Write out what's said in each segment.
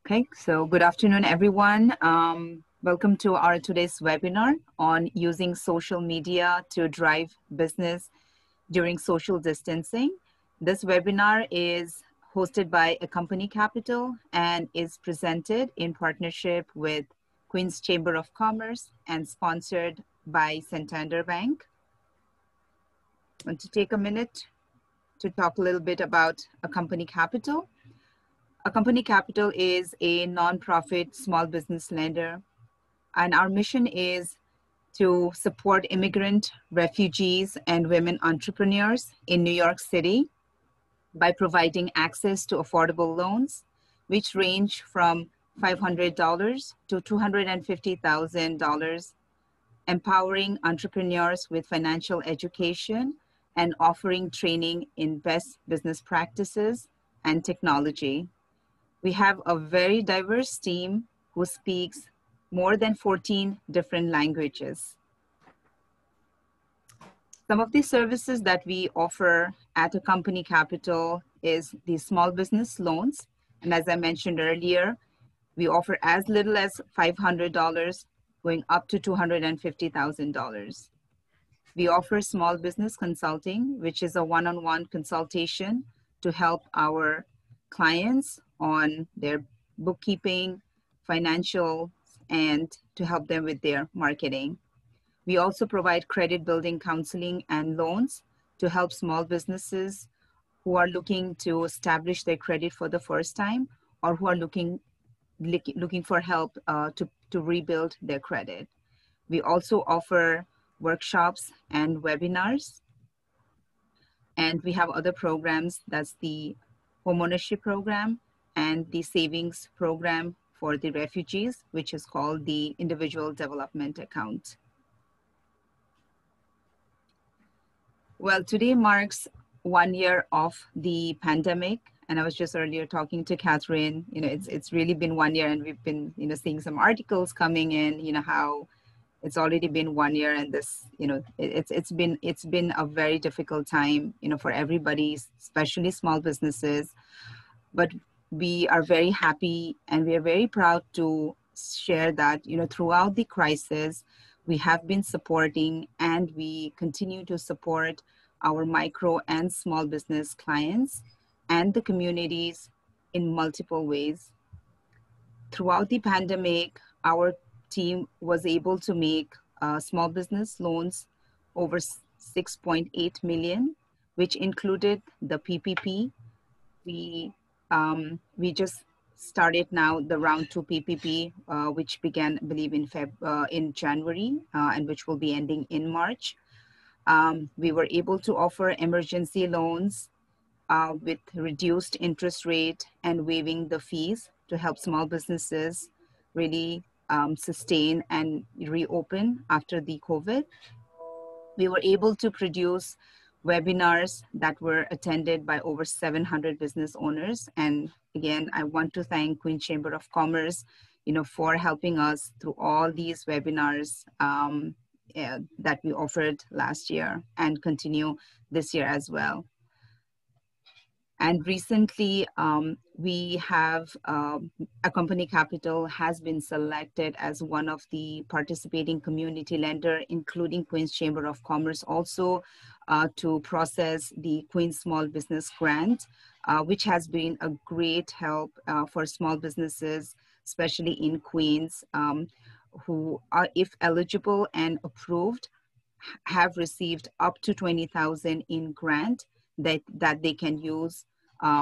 Okay, so good afternoon, everyone. Welcome to our today's webinar on using social media to drive business during social distancing. This webinar is hosted by a company capital and is presented in partnership with Queen's Chamber of Commerce and sponsored by Santander Bank. I want to take a minute to talk a little bit about a company capital. A company capital is a nonprofit small business lender, and our mission is to support immigrant, refugees, and women entrepreneurs in New York City by providing access to affordable loans, which range from $500 to $250,000, empowering entrepreneurs with financial education and offering training in best business practices and technology. We have a very diverse team who speaks more than 14 different languages. Some of the services that we offer at a company capital is the small business loans. And as I mentioned earlier, we offer as little as $500 going up to $250,000. We offer small business consulting, which is a one-on-one consultation to help our clients on their bookkeeping, financial, and to help them with their marketing. We also provide credit building counseling and loans to help small businesses who are looking to establish their credit for the first time or who are looking for help to rebuild their credit. We also offer workshops and webinars. And we have other programs, that's the homeownership program and the savings program for the refugees, which is called the Individual Development Account. Well, today marks 1 year of the pandemic. And I was just earlier talking to Catherine, it's really been 1 year, and we've been, seeing some articles coming in, how it's already been 1 year, and this, it's been a very difficult time, for everybody, especially small businesses. But we are very happy and we are very proud to share that, throughout the crisis, we have been supporting and we continue to support our micro and small business clients and the communities in multiple ways. Throughout the pandemic, our team was able to make small business loans over 6.8 million, which included the PPP. We just started now the round 2 PPP, which began, I believe, in January, and which will be ending in March. We were able to offer emergency loans with reduced interest rate and waiving the fees to help small businesses really sustain and reopen after the COVID. We were able to produce webinars that were attended by over 700 business owners. And again, I want to thank Queen's Chamber of Commerce, for helping us through all these webinars that we offered last year and continue this year as well. And recently, we have a company capital has been selected as one of the participating community lender, including Queen's Chamber of Commerce, also to process the Queen's Small Business Grant, which has been a great help for small businesses, especially in Queens, who are, if eligible and approved, have received up to $20,000 in grant that they can use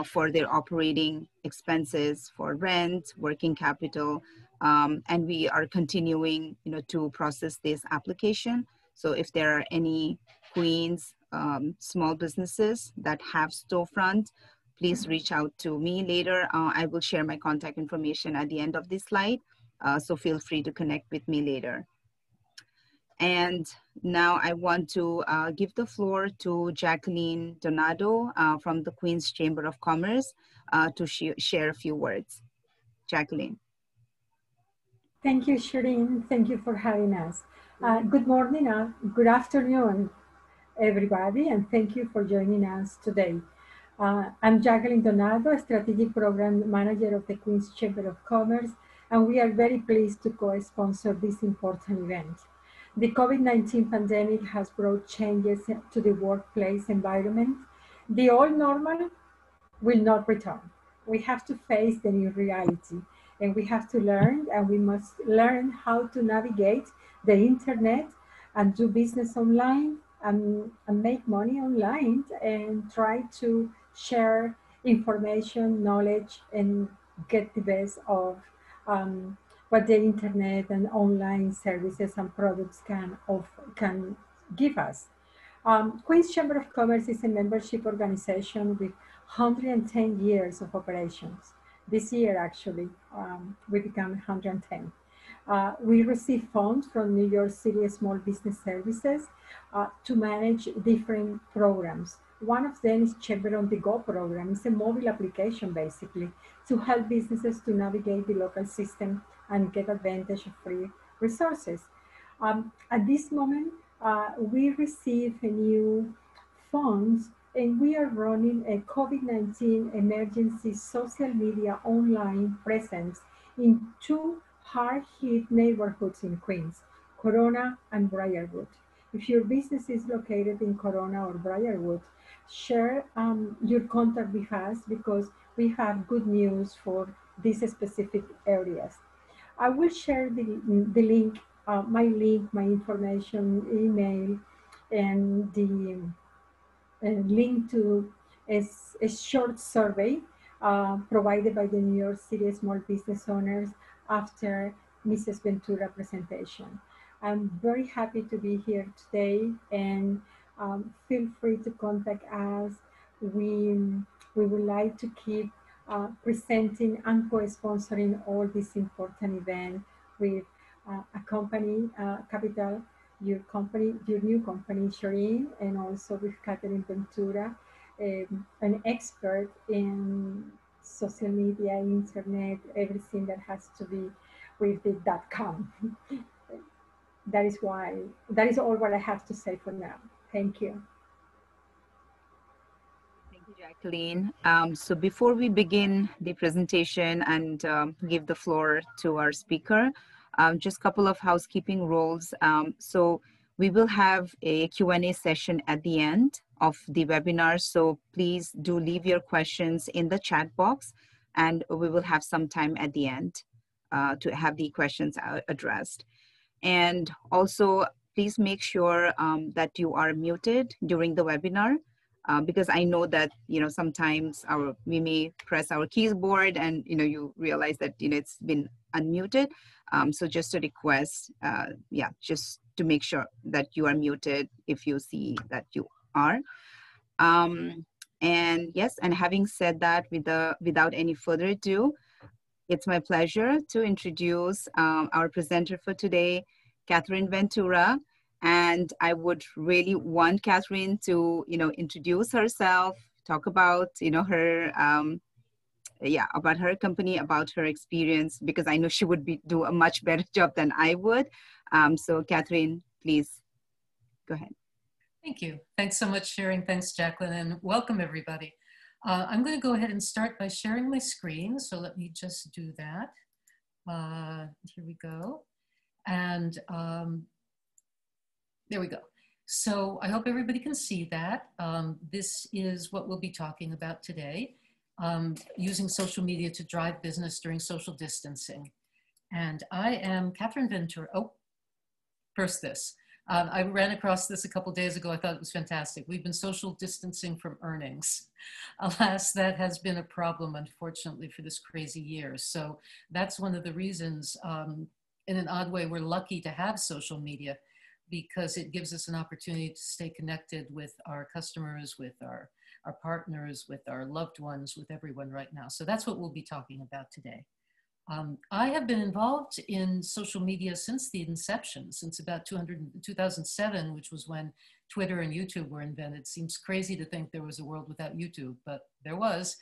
for their operating expenses, for rent, working capital, and we are continuing, to process this application. So if there are any Queens small businesses that have storefront, please reach out to me later. I will share my contact information at the end of this slide, so feel free to connect with me later. And now I want to give the floor to Jacqueline Donato from the Queen's Chamber of Commerce to share a few words. Jacqueline. Thank you, Shireen. Thank you for having us. Good morning, good afternoon, everybody, and thank you for joining us today. I'm Jacqueline Donado, Strategic Program Manager of the Queen's Chamber of Commerce, and we are very pleased to co-sponsor this important event. The COVID-19 pandemic has brought changes to the workplace environment. The old normal will not return. We have to face the new reality, and we have to learn, and we must learn how to navigate the internet and do business online and make money online and try to share information, knowledge, and get the best of what the internet and online services and products can give us. Queen's Chamber of Commerce is a membership organization with 110 years of operations. This year, actually, we become 110. We receive funds from New York City Small Business Services to manage different programs. One of them is Chamber on the Go program. It's a mobile application, basically, to help businesses to navigate the local system and get advantage of free resources. At this moment, we receive a new funds and we are running a COVID-19 emergency social media online presence in two hard-hit neighborhoods in Queens, Corona and Briarwood. If your business is located in Corona or Briarwood, share your contact with us because we have good news for these specific areas. I will share the link, my information, email, and the link to a short survey provided by the New York City Small Business Owners after Mrs. Ventura presentation. I'm very happy to be here today, and feel free to contact us. We, we would like to keep presenting and co-sponsoring all this important event with a company, Capital, your new company, Shireen, and also with Catherine Ventura, an expert in social media, internet, everything that has to be with the .com. That is all what I have to say for now. Thank you. Thank you, Jacqueline. So before we begin the presentation and give the floor to our speaker, just a couple of housekeeping rules. So we will have a Q&A session at the end of the webinar. So please do leave your questions in the chat box, and we will have some time at the end to have the questions addressed. And also, please make sure that you are muted during the webinar. Because I know that, sometimes we may press our keyboard and, you realize that, it's been unmuted. So just a request, just to make sure that you are muted if you see that you are. And yes, and having said that, without any further ado, it's my pleasure to introduce our presenter for today, Catherine Ventura. And I would really want Catherine to, introduce herself, talk about, her, about her company, about her experience, because I know she would do a much better job than I would. So Catherine, please go ahead. Thank you. Thanks so much, Sharon. Thanks, Jacqueline, and welcome everybody. I'm going to go ahead and start by sharing my screen. So let me just do that. Here we go. And there we go. So I hope everybody can see that. This is what we'll be talking about today, using social media to drive business during social distancing. And I am Catherine Ventura. Oh, first this. I ran across this a couple days ago. I thought it was fantastic. We've been social distancing from earnings. Alas, that has been a problem, unfortunately, for this crazy year. So that's one of the reasons, in an odd way, we're lucky to have social media, because it gives us an opportunity to stay connected with our customers, with our partners, with our loved ones, with everyone right now. So that's what we'll be talking about today. I have been involved in social media since the inception, since about 2007, which was when Twitter and YouTube were invented. Seems crazy to think there was a world without YouTube, but there was.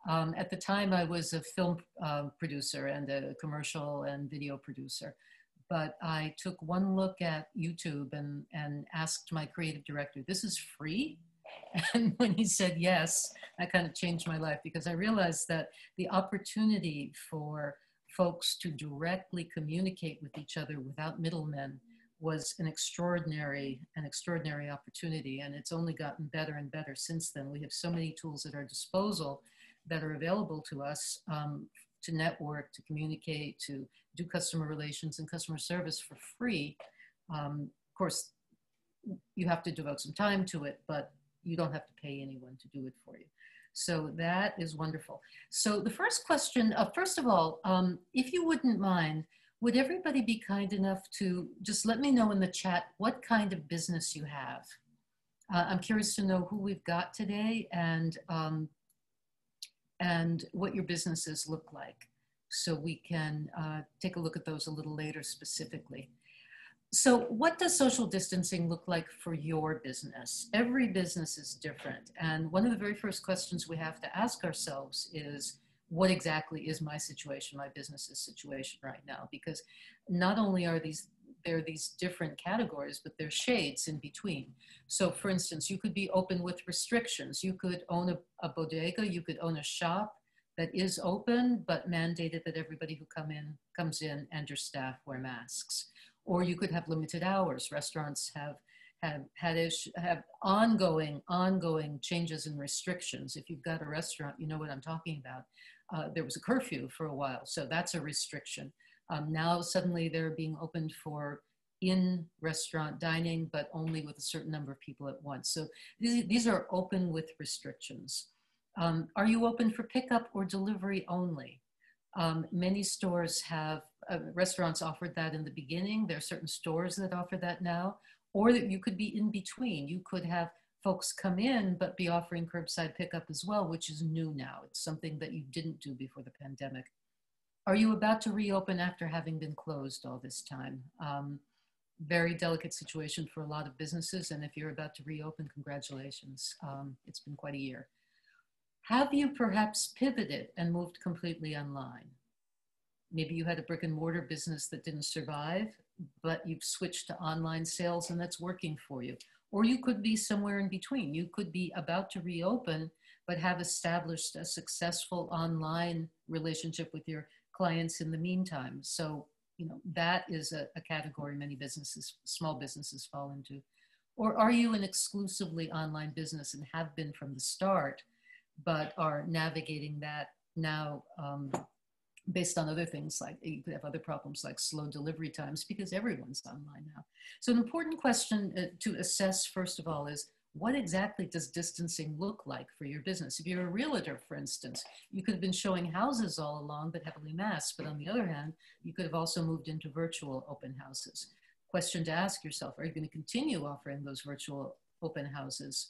At the time, I was a film producer and a commercial and video producer. But I took one look at YouTube and asked my creative director, this is free? And when he said yes, that kind of changed my life, because I realized that the opportunity for folks to directly communicate with each other without middlemen was an extraordinary opportunity. And it's only gotten better and better since then. We have so many tools at our disposal that are available to us, to network, to communicate, to do customer relations and customer service for free. Of course, you have to devote some time to it, but you don't have to pay anyone to do it for you. So that is wonderful. So the first question, first of all, if you wouldn't mind, would everybody be kind enough to just let me know in the chat what kind of business you have? I'm curious to know who we've got today and what your businesses look like, so we can take a look at those a little later specifically. So what does social distancing look like for your business? Every business is different. And one of the very first questions we have to ask ourselves is, what exactly is my situation, my business's situation right now? Because not only are there are these different categories, but there's shades in between. So for instance, you could be open with restrictions. You could own a bodega, you could own a shop that is open, but mandated that everybody who comes in and your staff wear masks. Or you could have limited hours. Restaurants have ongoing changes and restrictions. If you've got a restaurant, you know what I'm talking about. There was a curfew for a while, so that's a restriction. Now suddenly they're being opened for in-restaurant dining, but only with a certain number of people at once. So these are open with restrictions. Are you open for pickup or delivery only? Many stores have, restaurants offered that in the beginning. There are certain stores that offer that now, or that you could be in between. You could have folks come in, but be offering curbside pickup as well, which is new now. It's something that you didn't do before the pandemic. Are you about to reopen after having been closed all this time? Very delicate situation for a lot of businesses. And if you're about to reopen, congratulations. It's been quite a year. Have you perhaps pivoted and moved completely online? Maybe you had a brick and mortar business that didn't survive, but you've switched to online sales and that's working for you. Or you could be somewhere in between. You could be about to reopen, but have established a successful online relationship with your clients in the meantime. So, you know, that is a category many businesses, small businesses fall into. Or are you an exclusively online business and have been from the start, but are navigating that now based on other things, like you could have other problems like slow delivery times because everyone's online now. So an important question to assess, first of all, is what exactly does distancing look like for your business? If you're a realtor, for instance, you could have been showing houses all along, but heavily masked. But on the other hand, you could have also moved into virtual open houses. Question to ask yourself, are you going to continue offering those virtual open houses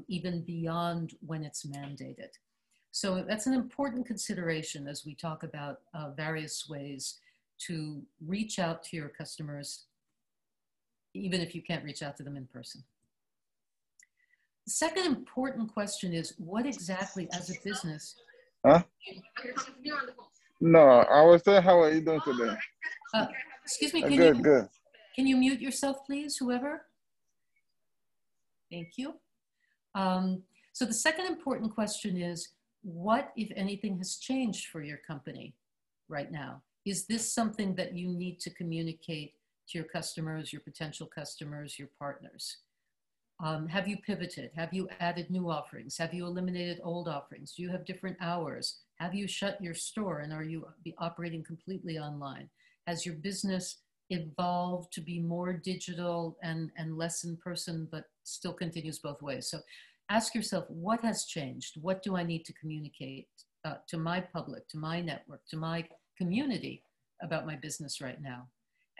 even beyond when it's mandated? So that's an important consideration as we talk about various ways to reach out to your customers, even if you can't reach out to them in person. The second important question is, what exactly as a business? Huh? No, I was saying, how are you doing today? Excuse me, Good. Can you mute yourself, please, whoever? Thank you. So the second important question is, what, if anything, has changed for your company right now? Is this something that you need to communicate to your customers, your potential customers, your partners? Have you pivoted? Have you added new offerings? Have you eliminated old offerings? Do you have different hours? Have you shut your store and are you operating completely online? Has your business evolved to be more digital and less in person, but still continues both ways? So ask yourself, what has changed? What do I need to communicate to my public, to my network, to my community about my business right now?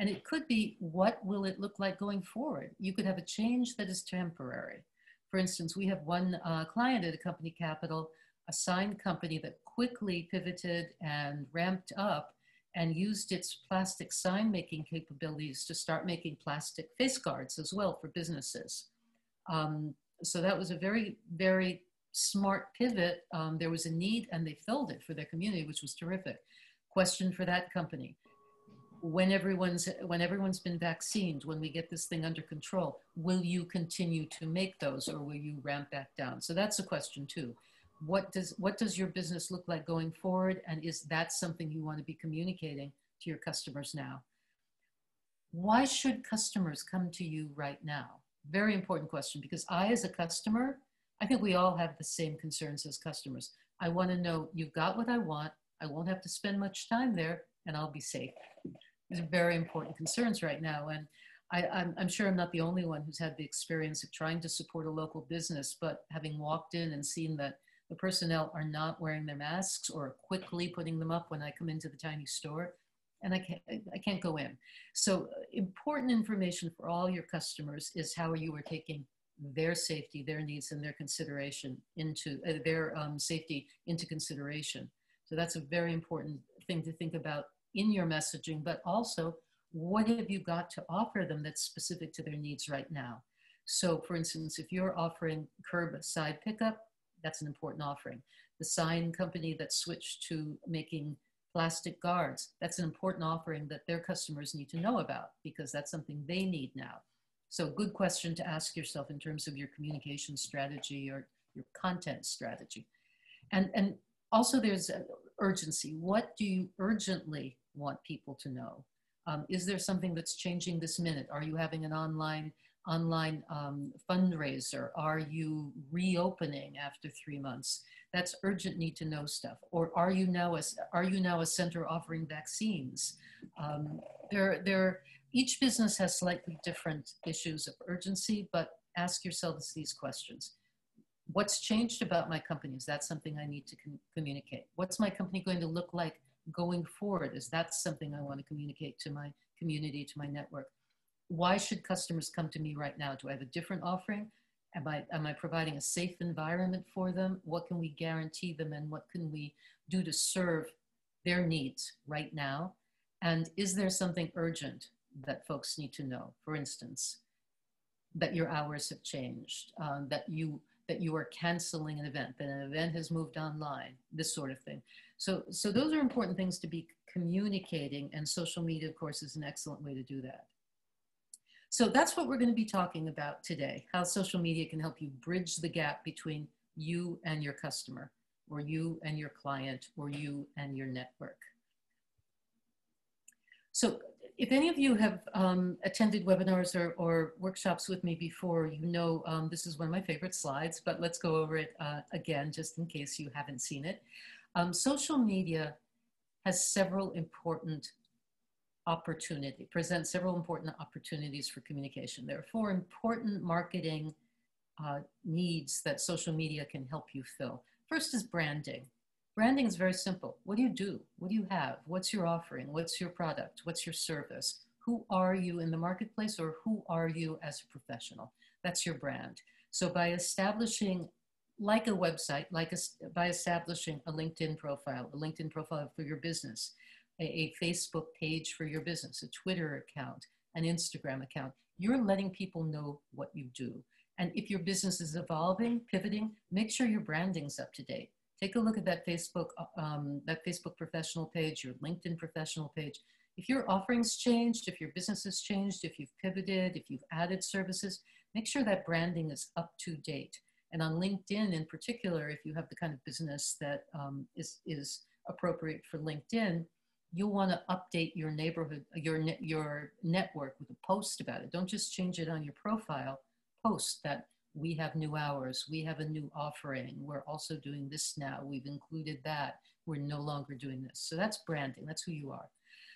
And it could be, what will it look like going forward? You could have a change that is temporary. For instance, we have one client at a company capital, a sign company that quickly pivoted and ramped up and used its plastic sign making capabilities to start making plastic face guards as well for businesses. So that was a very, very smart pivot. There was a need and they filled it for their community, which was terrific. Question for that company. when everyone's been vaccinated, when we get this thing under control, will you continue to make those, or will you ramp back down? So that's a question too. What does your business look like going forward? And is that something you want to be communicating to your customers now? Why should customers come to you right now? Very important question, because I, as a customer, I think we all have the same concerns as customers. I want to know you've got what I want. I won't have to spend much time there, and I'll be safe. These are very important concerns right now. And I'm sure I'm not the only one who's had the experience of trying to support a local business, but having walked in and seen that the personnel are not wearing their masks or quickly putting them up when I come into the tiny store, and I can't go in. So important information for all your customers is how you are taking their safety, their needs, and their consideration into their safety into consideration. So that's a very important thing to think about in your messaging, but also what have you got to offer them that's specific to their needs right now? So for instance, if you're offering curbside pickup, that's an important offering. The sign company that switched to making plastic guards, that's an important offering that their customers need to know about, because that's something they need now. So good question to ask yourself in terms of your communication strategy or your content strategy. And also there's urgency. What do you urgently want people to know? Is there something that's changing this minute? Are you having an online fundraiser? Are you reopening after 3 months? That's urgent need to know stuff. Or are you now a center offering vaccines? Each business has slightly different issues of urgency, but ask yourselves these questions. What's changed about my company? Is that something I need to communicate? What's my company going to look like going forward? Is that something I want to communicate to my community, to my network? Why should customers come to me right now? Do I have a different offering? Am I providing a safe environment for them? What can we guarantee them, and what can we do to serve their needs right now? And is there something urgent that folks need to know? For instance, that your hours have changed, that you are canceling an event, that an event has moved online, this sort of thing. So those are important things to be communicating, and social media, of course, is an excellent way to do that. So that's what we're going to be talking about today, how social media can help you bridge the gap between you and your customer, or you and your client, or you and your network. So if any of you have attended webinars or workshops with me before, you know this is one of my favorite slides, but let's go over it again, just in case you haven't seen it. Social media has several important presents several important opportunities for communication. There are 4 important marketing needs that social media can help you fill. First is branding. Branding is very simple. What do you do? What do you have? What's your offering? What's your product? What's your service? Who are you in the marketplace, or who are you as a professional? That's your brand. So by establishing, like a website, by establishing a LinkedIn profile for your business, a Facebook page for your business, a Twitter account, an Instagram account, you're letting people know what you do. And if your business is evolving, pivoting, make sure your branding's up to date. Take a look at that Facebook professional page, your LinkedIn professional page. If your offerings changed, if your business has changed, if you've pivoted, if you've added services, make sure that branding is up to date. And on LinkedIn in particular, if you have the kind of business that is appropriate for LinkedIn, you'll want to update your neighborhood, your network with a post about it. Don't just change it on your profile. Post that we have new hours, we have a new offering, we're also doing this now, we've included that, we're no longer doing this. So that's branding, that's who you are.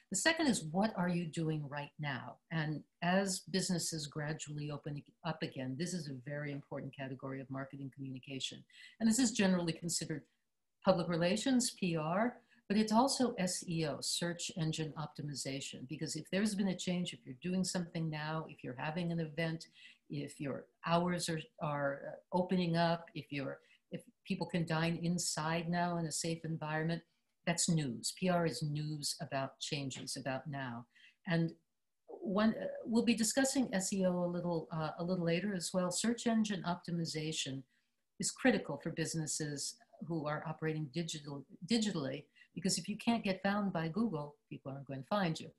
The second is, what are you doing right now? And as businesses gradually open up again, this is a very important category of marketing communication. And this is generally considered public relations, PR, but it's also SEO, search engine optimization, because if there's been a change, if you're doing something now, if you're having an event, if your hours are opening up, if people can dine inside now in a safe environment, that's news. PR is news about changes, about now. And we'll be discussing SEO a little later as well. Search engine optimization is critical for businesses who are operating digitally, because if you can't get found by Google, people aren't going to find you.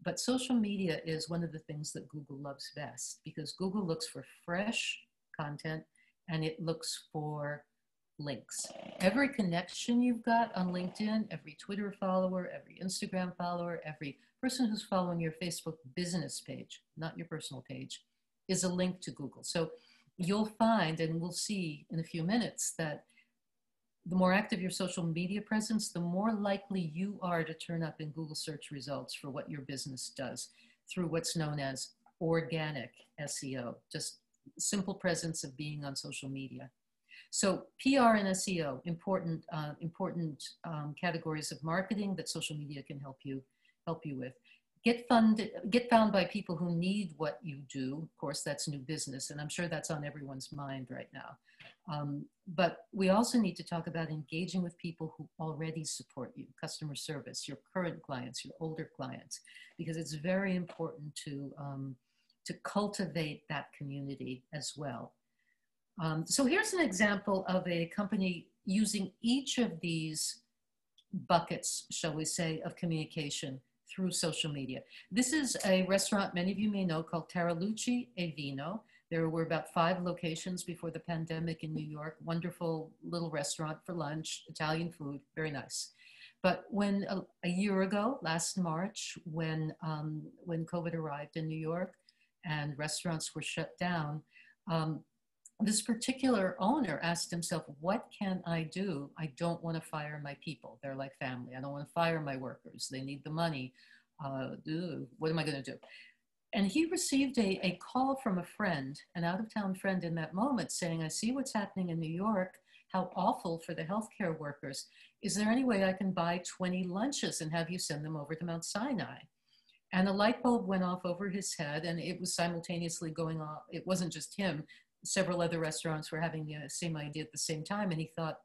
But social media is one of the things that Google loves best because Google looks for fresh content and it looks for links. Every connection you've got on LinkedIn, every Twitter follower, every Instagram follower, every person who's following your Facebook business page, not your personal page, is a link to Google. So you'll find, and we'll see in a few minutes, that the more active your social media presence, the more likely you are to turn up in Google search results for what your business does through what's known as organic SEO, just simple presence of being on social media. So PR and SEO, important categories of marketing that social media can help you with. Get found by people who need what you do. Of course, that's new business, and I'm sure that's on everyone's mind right now. But we also need to talk about engaging with people who already support you, customer service, your current clients, your older clients, because it's very important to cultivate that community as well. So here's an example of a company using each of these buckets, shall we say, of communication through social media. This is a restaurant many of you may know called Taraluci e Vino. There were about 5 locations before the pandemic in New York. Wonderful little restaurant for lunch, Italian food, very nice. But when a year ago, last March, when COVID arrived in New York and restaurants were shut down, this particular owner asked himself, what can I do? I don't want to fire my people. They're like family. I don't want to fire my workers. They need the money. What am I going to do? And he received a call from a friend, an out-of-town friend in that moment, saying, I see what's happening in New York. How awful for the healthcare workers. Is there any way I can buy 20 lunches and have you send them over to Mount Sinai? And a light bulb went off over his head, and it was simultaneously going off. It wasn't just him. Several other restaurants were having the same idea at the same time. And he thought,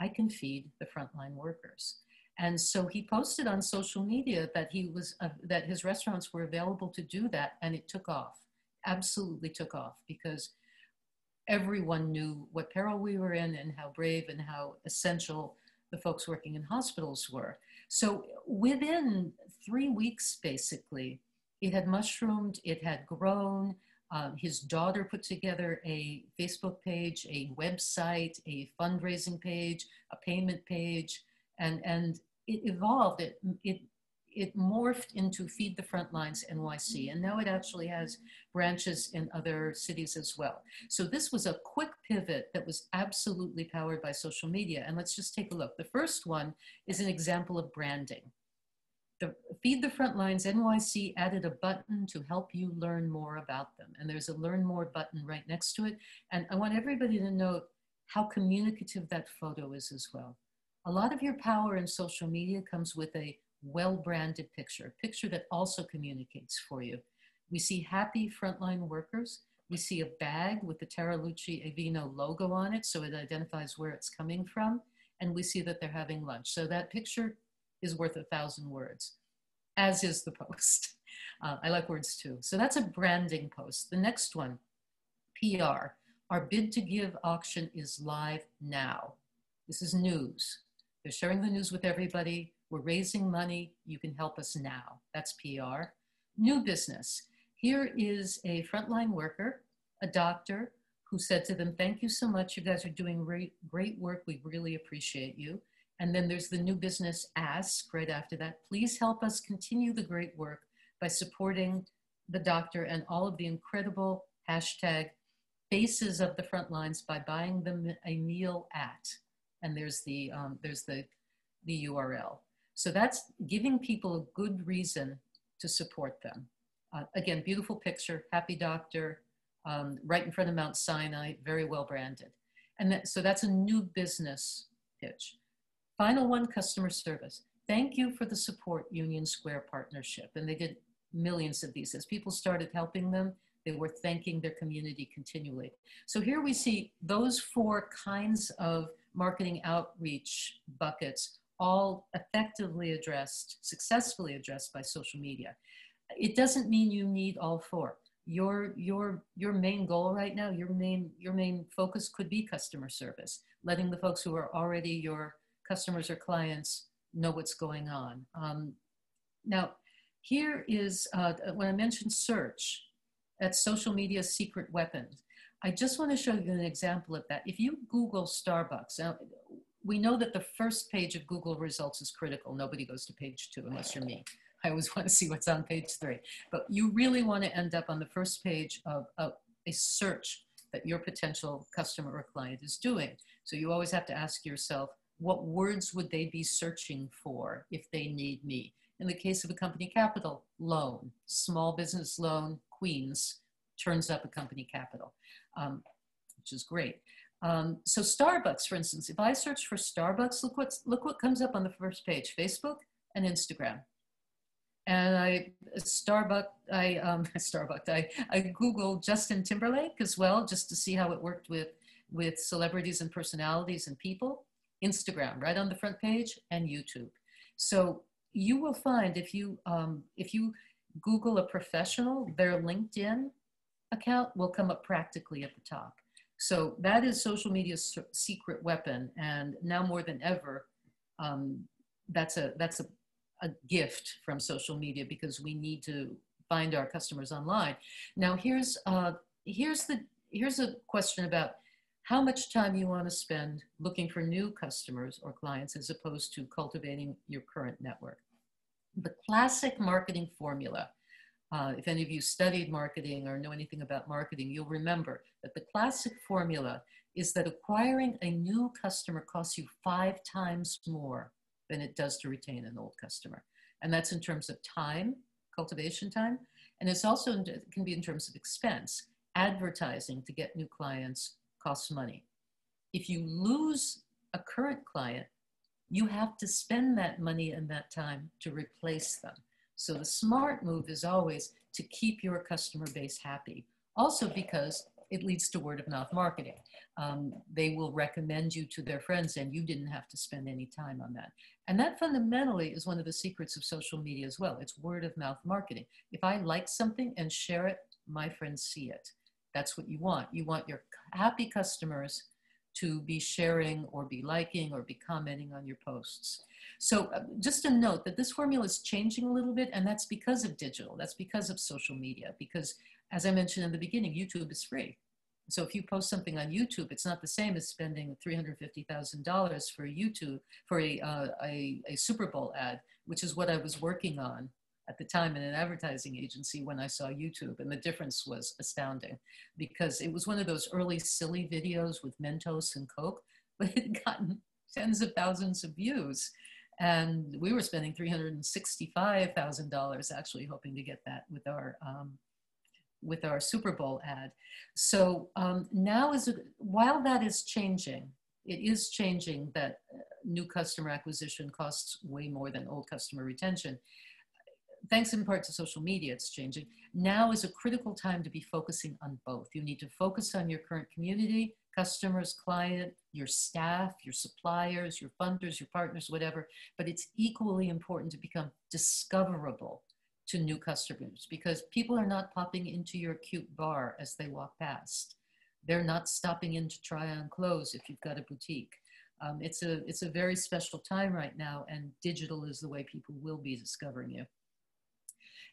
I can feed the frontline workers. And so he posted on social media that that his restaurants were available to do that. And it took off, absolutely took off, because everyone knew what peril we were in and how brave and how essential the folks working in hospitals were. So within 3 weeks, basically, it had mushroomed, it had grown. His daughter put together a Facebook page, a website, a fundraising page, a payment page, and it evolved. It morphed into Feed the Frontlines NYC, and now it actually has branches in other cities as well. So this was a quick pivot that was absolutely powered by social media. And let's just take a look. The first one is an example of branding. The Feed the Frontlines NYC added a button to help you learn more about them. And there's a Learn More button right next to it. And I want everybody to note how communicative that photo is as well. A lot of your power in social media comes with a well-branded picture, a picture that also communicates for you. We see happy frontline workers. We see a bag with the Taraluci e Vino logo on it, so it identifies where it's coming from. And we see that they're having lunch. So that picture is worth 1,000 words, as is the post. I like words too. So that's a branding post. The next one, PR. Our bid to give auction is live now. This is news. They're sharing the news with everybody. We're raising money. You can help us now. That's PR. New business. Here is a frontline worker, a doctor, who said to them, thank you so much. You guys are doing great work. We really appreciate you. And then there's the new business ask right after that. Please help us continue the great work by supporting the doctor and all of the incredible hashtag faces of the front lines by buying them a meal at. And there's the URL. So that's giving people a good reason to support them. Again, beautiful picture, happy doctor, right in front of Mount Sinai, very well branded. And so that's a new business pitch. Final one, customer service. Thank you for the support Union Square partnership. And they did millions of these. As people started helping them, they were thanking their community continually. So here we see those 4 kinds of marketing outreach buckets, all effectively addressed, successfully addressed by social media. It doesn't mean you need all 4. Your main goal right now, your main focus could be customer service, letting the folks who are already your customers or clients know what's going on. Now, Here is, when I mentioned search, that's social media's secret weapon. I just want to show you an example of that. If you Google Starbucks, now, we know that the first page of Google results is critical. Nobody goes to page 2 unless you're me. I always want to see what's on page 3. But you really want to end up on the first page of a search that your potential customer or client is doing. So you always have to ask yourself, what words would they be searching for if they need me? In the case of a company capital, loan, small business loan, Queens, turns up a company capital, which is great. So Starbucks, for instance, if I search for Starbucks, look what comes up on the first page, Facebook and Instagram. And I Googled Justin Timberlake as well, just to see how it worked with celebrities and personalities and people. Instagram, right on the front page, and YouTube. So you will find if you Google a professional, their LinkedIn account will come up practically at the top. So that is social media's secret weapon, and now more than ever, that's a gift from social media, because we need to find our customers online. Now here's a question about how much time you want to spend looking for new customers or clients as opposed to cultivating your current network. The classic marketing formula, if any of you studied marketing or know anything about marketing, you'll remember that the classic formula is that acquiring a new customer costs you 5 times more than it does to retain an old customer. And that's in terms of time, cultivation time, and it's also can be in terms of expense. Advertising to get new clients costs money. If you lose a current client, you have to spend that money and that time to replace them. So the smart move is always to keep your customer base happy. Also because it leads to word of mouth marketing. They will recommend you to their friends, and you didn't have to spend any time on that. And that fundamentally is one of the secrets of social media as well. It's word of mouth marketing. If I like something and share it, my friends see it. That's what you want. You want your happy customers to be sharing or be liking or be commenting on your posts. So just a note that this formula is changing a little bit, and that's because of digital. That's because of social media, because as I mentioned in the beginning, YouTube is free. So if you post something on YouTube, it's not the same as spending $350,000 for YouTube, for a Super Bowl ad, which is what I was working on at the time in an advertising agency when I saw YouTube. And the difference was astounding, because it was one of those early silly videos with Mentos and Coke, but it had gotten tens of thousands of views. And we were spending $365,000 actually hoping to get that with our Super Bowl ad. So now while that is changing, it is changing that new customer acquisition costs way more than old customer retention. Thanks in part to social media, it's changing. Now is a critical time to be focusing on both. You need to focus on your current community, customers, client, your staff, your suppliers, your funders, your partners, whatever. But it's equally important to become discoverable to new customers, because people are not popping into your cute bar as they walk past. They're not stopping in to try on clothes if you've got a boutique. It's a very special time right now, and digital is the way people will be discovering you.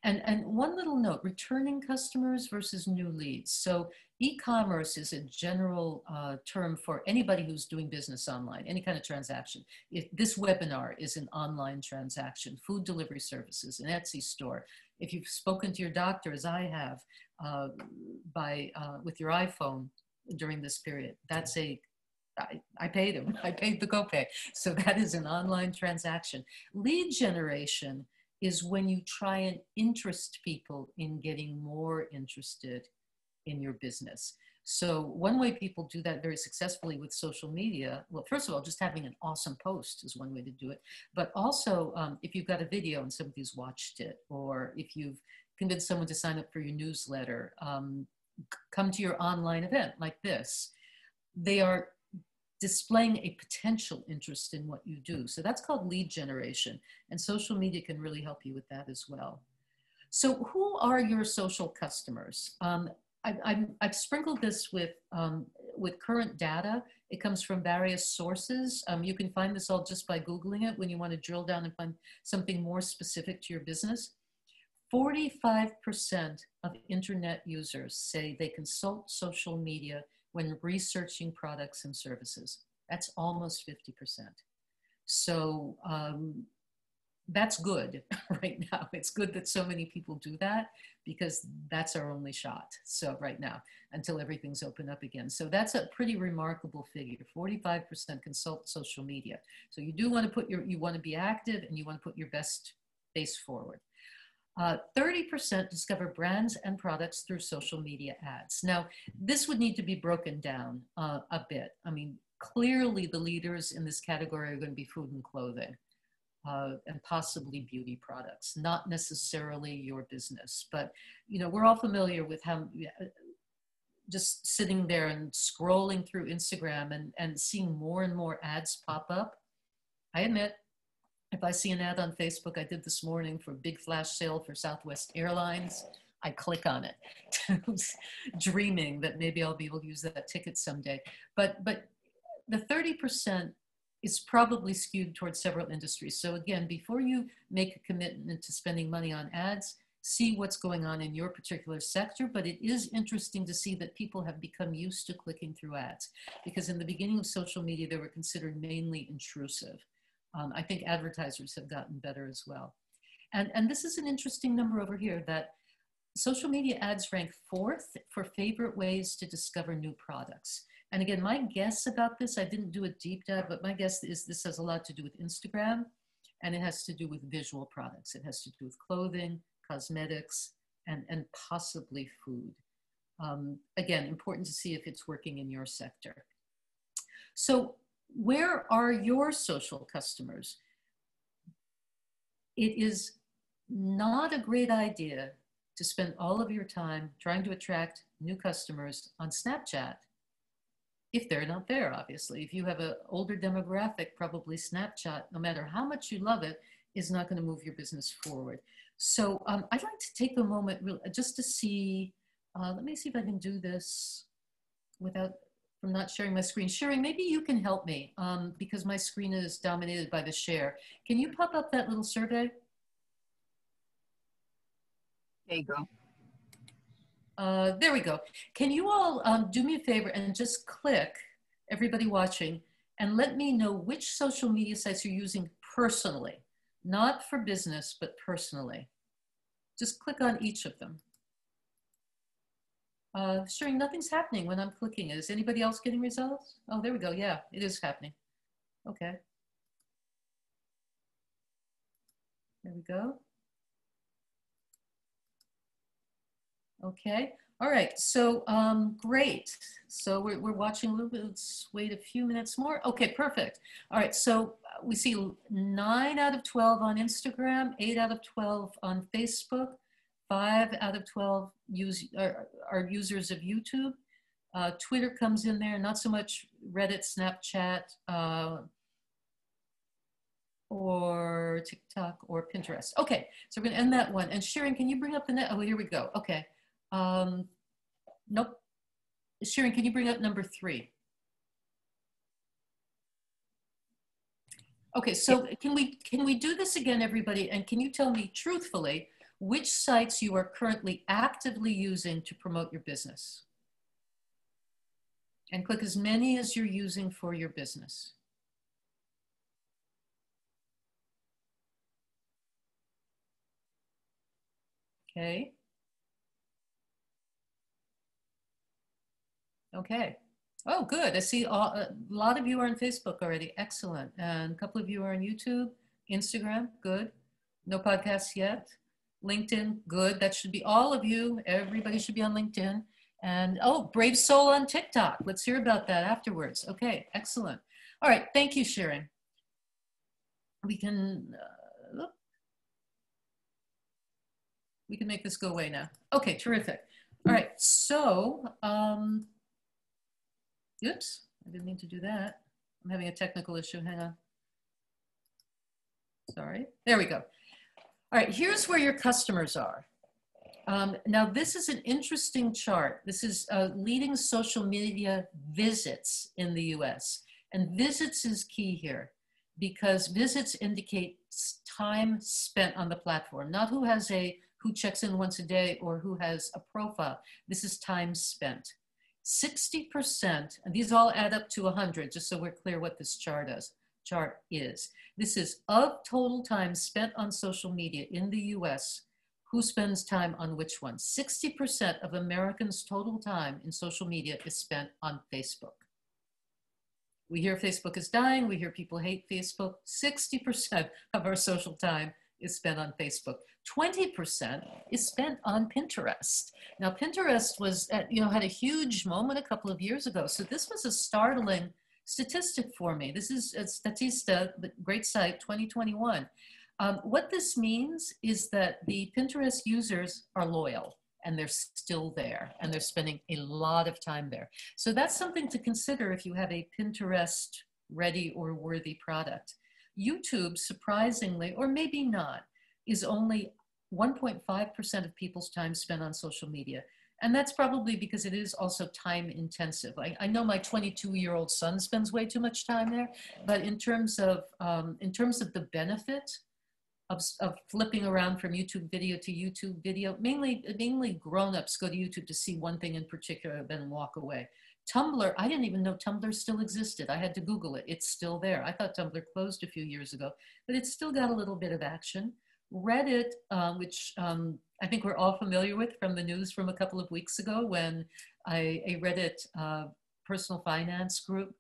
And one little note, returning customers versus new leads. So e-commerce is a general term for anybody who's doing business online, any kind of transaction. If this webinar is an online transaction, food delivery services, an Etsy store. If you've spoken to your doctor, as I have, with your iPhone during this period, that's I paid him, I paid the copay. So that is an online transaction. Lead generation is when you try and interest people in getting more interested in your business. So one way people do that very successfully with social media, well, first of all, just having an awesome post is one way to do it. But also, if you've got a video and somebody's watched it, or if you've convinced someone to sign up for your newsletter, come to your online event like this, they are displaying a potential interest in what you do. So that's called lead generation, and social media can really help you with that as well. So who are your social customers? I've sprinkled this with current data. It comes from various sources. You can find this all just by Googling it when you want to drill down and find something more specific to your business. 45% of internet users say they consult social media when researching products and services. That's almost 50%. So that's good right now. It's good that so many people do that because that's our only shot. So right now, until everything's open up again. So that's a pretty remarkable figure. 45% consult social media. So you do want to put you want to be active and you want to put your best face forward. 30% discover brands and products through social media ads. Now, this would need to be broken down a bit. I mean, clearly the leaders in this category are going to be food and clothing. And possibly beauty products, not necessarily your business. But, you know, we're all familiar with how just sitting there and scrolling through Instagram and seeing more and more ads pop up. I admit, if I see an ad on Facebook, I did this morning for a big flash sale for Southwest Airlines, I click on it, dreaming that maybe I'll be able to use that ticket someday. But the 30% is probably skewed towards several industries. So again, before you make a commitment to spending money on ads, see what's going on in your particular sector. But it is interesting to see that people have become used to clicking through ads, because in the beginning of social media, they were considered mainly intrusive. I think advertisers have gotten better as well. And this is an interesting number over here, that social media ads rank 4th for favorite ways to discover new products. And again, my guess about this, I didn't do a deep dive, but my guess is this has a lot to do with Instagram, and it has to do with visual products. It has to do with clothing, cosmetics, and possibly food. Again, important to see if it's working in your sector. So where are your social customers? It is not a great idea to spend all of your time trying to attract new customers on Snapchat if they're not there, obviously. If you have an older demographic, probably Snapchat, no matter how much you love it, is not going to move your business forward. So I'd like to take a moment just to see, let me see if I can do this without, from not sharing my screen. Sherry, maybe you can help me because my screen is dominated by the share. Can you pop up that little survey? There you go. There we go. Can you all do me a favor and just click, everybody watching, and let me know which social media sites you're using personally, not for business, but personally. Just click on each of them. Sure, nothing's happening when I'm clicking. Is anybody else getting results? Oh, there we go. Yeah, it is happening. Okay. There we go. Okay, all right, so great. So we're watching a little bit, let's wait a few minutes more. Okay, perfect. All right, so we see 9 out of 12 on Instagram, 8 out of 12 on Facebook, 5 out of 12 are users of YouTube. Twitter comes in there, not so much Reddit, Snapchat, or TikTok or Pinterest. Okay, so we're gonna end that one. And Sharon, can you bring up the net? Oh, here we go, okay. Nope. Sharon, can you bring up number 3? Okay, so can we do this again, everybody? And can you tell me truthfully which sites you are currently actively using to promote your business? And click as many as you're using for your business. Okay. Okay. Oh, good. I see a lot of you are on Facebook already. Excellent. And a couple of you are on YouTube, Instagram. Good. No podcasts yet. LinkedIn. Good. That should be all of you. Everybody should be on LinkedIn. And oh, Brave Soul on TikTok. Let's hear about that afterwards. Okay. Excellent. All right. Thank you, Sharon. We can make this go away now. Okay. Terrific. All right. So, oops, I didn't mean to do that. I'm having a technical issue, hang on. Sorry, there we go. All right, here's where your customers are. Now this is an interesting chart. This is leading social media visits in the US. And visits is key here because visits indicate time spent on the platform, not who has a who checks in once a day, or who has a profile. This is time spent. 60%, and these all add up to 100, just so we're clear what this chart is. This is of total time spent on social media in the US. Who spends time on which one? 60% of Americans' total time in social media is spent on Facebook. We hear Facebook is dying. We hear people hate Facebook. 60% of our social time is spent on Facebook. 20% is spent on Pinterest. Now, Pinterest was, had a huge moment a couple of years ago. So this was a startling statistic for me. This is a Statista, the great site, 2021. What this means is that the Pinterest users are loyal, and they're still there, and they're spending a lot of time there. So that's something to consider if you have a Pinterest ready or worthy product. YouTube, surprisingly, or maybe not, is only 1.5% of people's time spent on social media. And that's probably because it is also time intensive. I know my 22-year-old son spends way too much time there, but in terms of the benefit of flipping around from YouTube video to YouTube video, mainly grown-ups go to YouTube to see one thing in particular, then walk away. Tumblr, I didn't even know Tumblr still existed. I had to Google it. It's still there. I thought Tumblr closed a few years ago, but it's still got a little bit of action. Reddit, which I think we're all familiar with from the news from a couple of weeks ago, when a Reddit personal finance group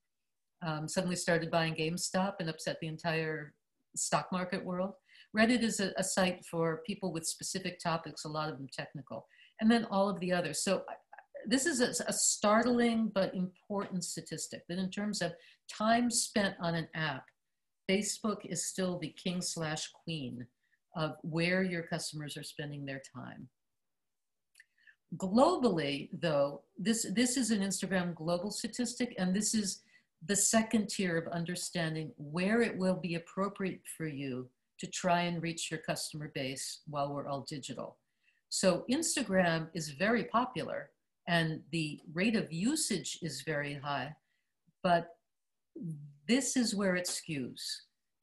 suddenly started buying GameStop and upset the entire stock market world. Reddit is a site for people with specific topics, a lot of them technical, and then all of the others. So this is a startling but important statistic that in terms of time spent on an app, Facebook is still the king/queen of where your customers are spending their time. Globally, though, this is an Instagram global statistic, and this is the second tier of understanding where it will be appropriate for you to try and reach your customer base while we're all digital. So Instagram is very popular and the rate of usage is very high, but this is where it skews.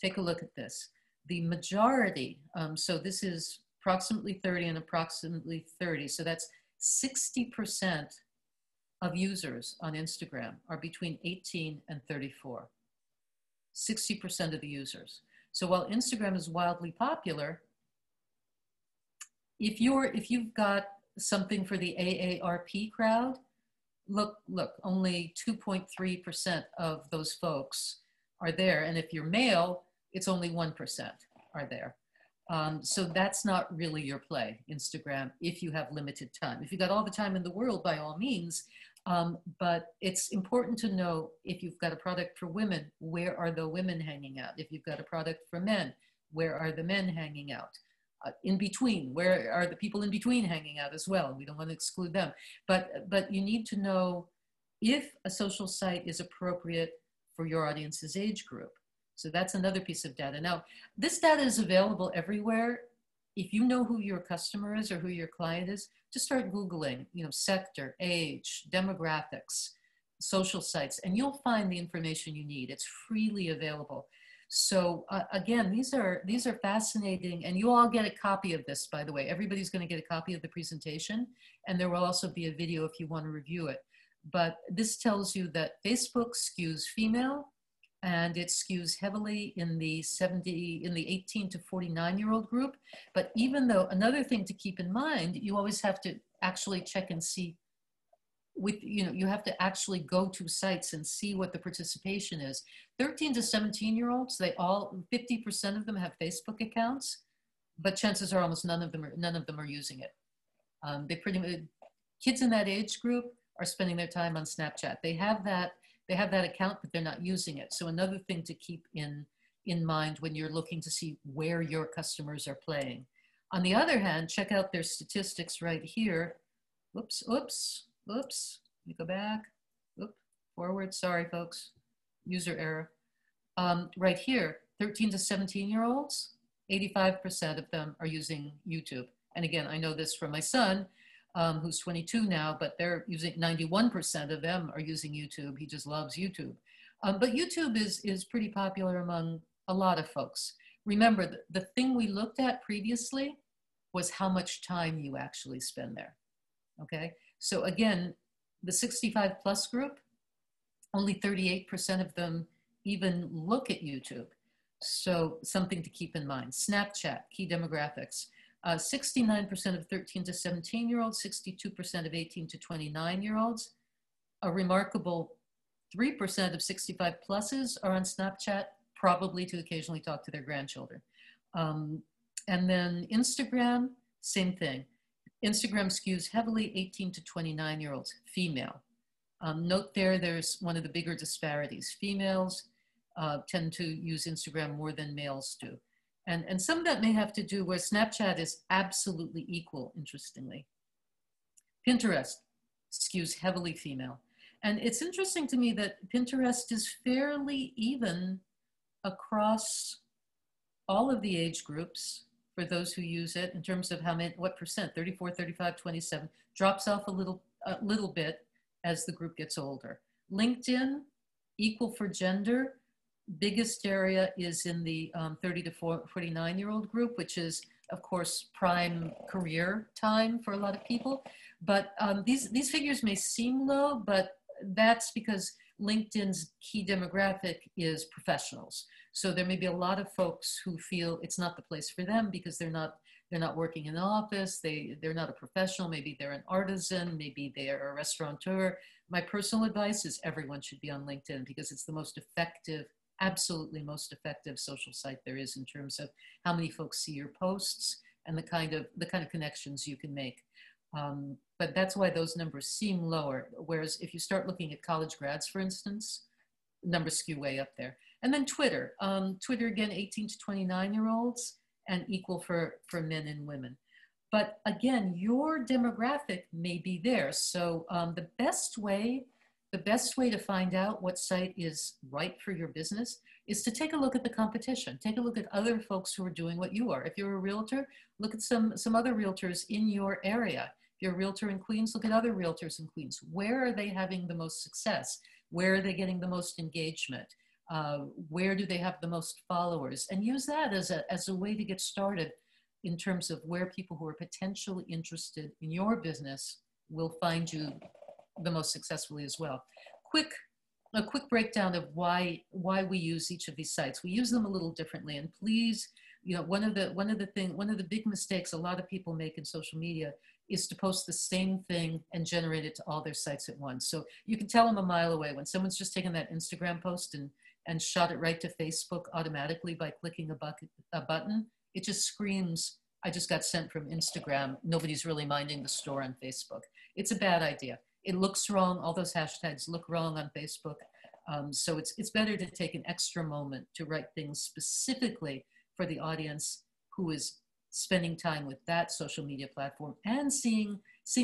Take a look at this. The majority, so this is approximately 30 and approximately 30, so that's 60% of users on Instagram are between 18 and 34. 60% of the users. So while Instagram is wildly popular, if you've got something for the AARP crowd, look, only 2.3% of those folks are there. And if you're male, it's only 1% are there. So that's not really your play, Instagram, if you have limited time. If you've got all the time in the world, by all means, but it's important to know if you've got a product for women, where are the women hanging out? If you've got a product for men, where are the men hanging out? In between, where are the people in between hanging out as well? We don't want to exclude them. But you need to know if a social site is appropriate for your audience's age group. So that's another piece of data. Now, this data is available everywhere. If you know who your customer is or who your client is, just start Googling, sector, age, demographics, social sites, and you'll find the information you need. It's freely available. So again, these are fascinating, and you all get a copy of this, by the way. Everybody's going to get a copy of the presentation, and there will also be a video if you want to review it. But this tells you that Facebook skews female, and it skews heavily in the 18 to 49-year-old group. But even though, another thing to keep in mind, you always have to actually check and see you have to actually go to sites and see what the participation is. 13 to 17-year-olds, 50% of them have Facebook accounts, but chances are almost none of them are using it. Kids in that age group are spending their time on Snapchat. They have that account, but they're not using it. So another thing to keep in mind when you're looking to see where your customers are playing. On the other hand, check out their statistics right here. Oops. Let me go back. Forward. Sorry, folks. User error. Right here, 13 to 17-year-olds, 85% of them are using YouTube. And again, I know this from my son, who's 22 now, but they're using 91% of them are using YouTube. He just loves YouTube. But YouTube is pretty popular among a lot of folks. Remember, the thing we looked at previously was how much time you actually spend there. Okay, so again, the 65 plus group, only 38% of them even look at YouTube. So something to keep in mind. Snapchat, key demographics. 69% of 13 to 17-year-olds, 62% of 18 to 29-year-olds. A remarkable 3% of 65 pluses are on Snapchat, probably to occasionally talk to their grandchildren. And then Instagram, same thing. Instagram skews heavily 18 to 29-year-olds, female. Note there's one of the bigger disparities. Females tend to use Instagram more than males do. And some of that may have to do with Snapchat is absolutely equal, interestingly. Pinterest skews heavily female. And it's interesting to me that Pinterest is fairly even across all of the age groups for those who use it in terms of how many, what percent, 34, 35, 27, drops off a little bit as the group gets older. LinkedIn, equal for gender. Biggest area is in the 30 to 49-year-old group, which is, of course, prime career time for a lot of people. But these figures may seem low, but that's because LinkedIn's key demographic is professionals. So there may be a lot of folks who feel it's not the place for them because they're not working in an office, they're not a professional, maybe they're an artisan, maybe they're a restaurateur. My personal advice is everyone should be on LinkedIn because it's the most effective, absolutely most effective social site there is in terms of how many folks see your posts and the kind of connections you can make. But that's why those numbers seem lower. Whereas if you start looking at college grads, for instance, numbers skew way up there. And then Twitter. Twitter, again, 18 to 29-year-olds and equal for men and women. But again, your demographic may be there. So the best way to find out what site is right for your business is to take a look at the competition. Take a look at other folks who are doing what you are. If you're a realtor, look at some other realtors in your area. If you're a realtor in Queens, look at other realtors in Queens. Where are they having the most success? Where are they getting the most engagement? Where do they have the most followers? And use that as a way to get started in terms of where people who are potentially interested in your business will find you the most successfully as well. A quick breakdown of why we use each of these sites. We use them a little differently, and please, one of the big mistakes a lot of people make in social media is to post the same thing and generate it to all their sites at once. So you can tell them a mile away when someone's just taken that Instagram post and shot it right to Facebook automatically by clicking a button. It just screams, I just got sent from Instagram. Nobody's really minding the store on Facebook. It's a bad idea. It looks wrong. All those hashtags look wrong on Facebook. So it's better to take an extra moment to write things specifically for the audience who is spending time with that social media platform and seeing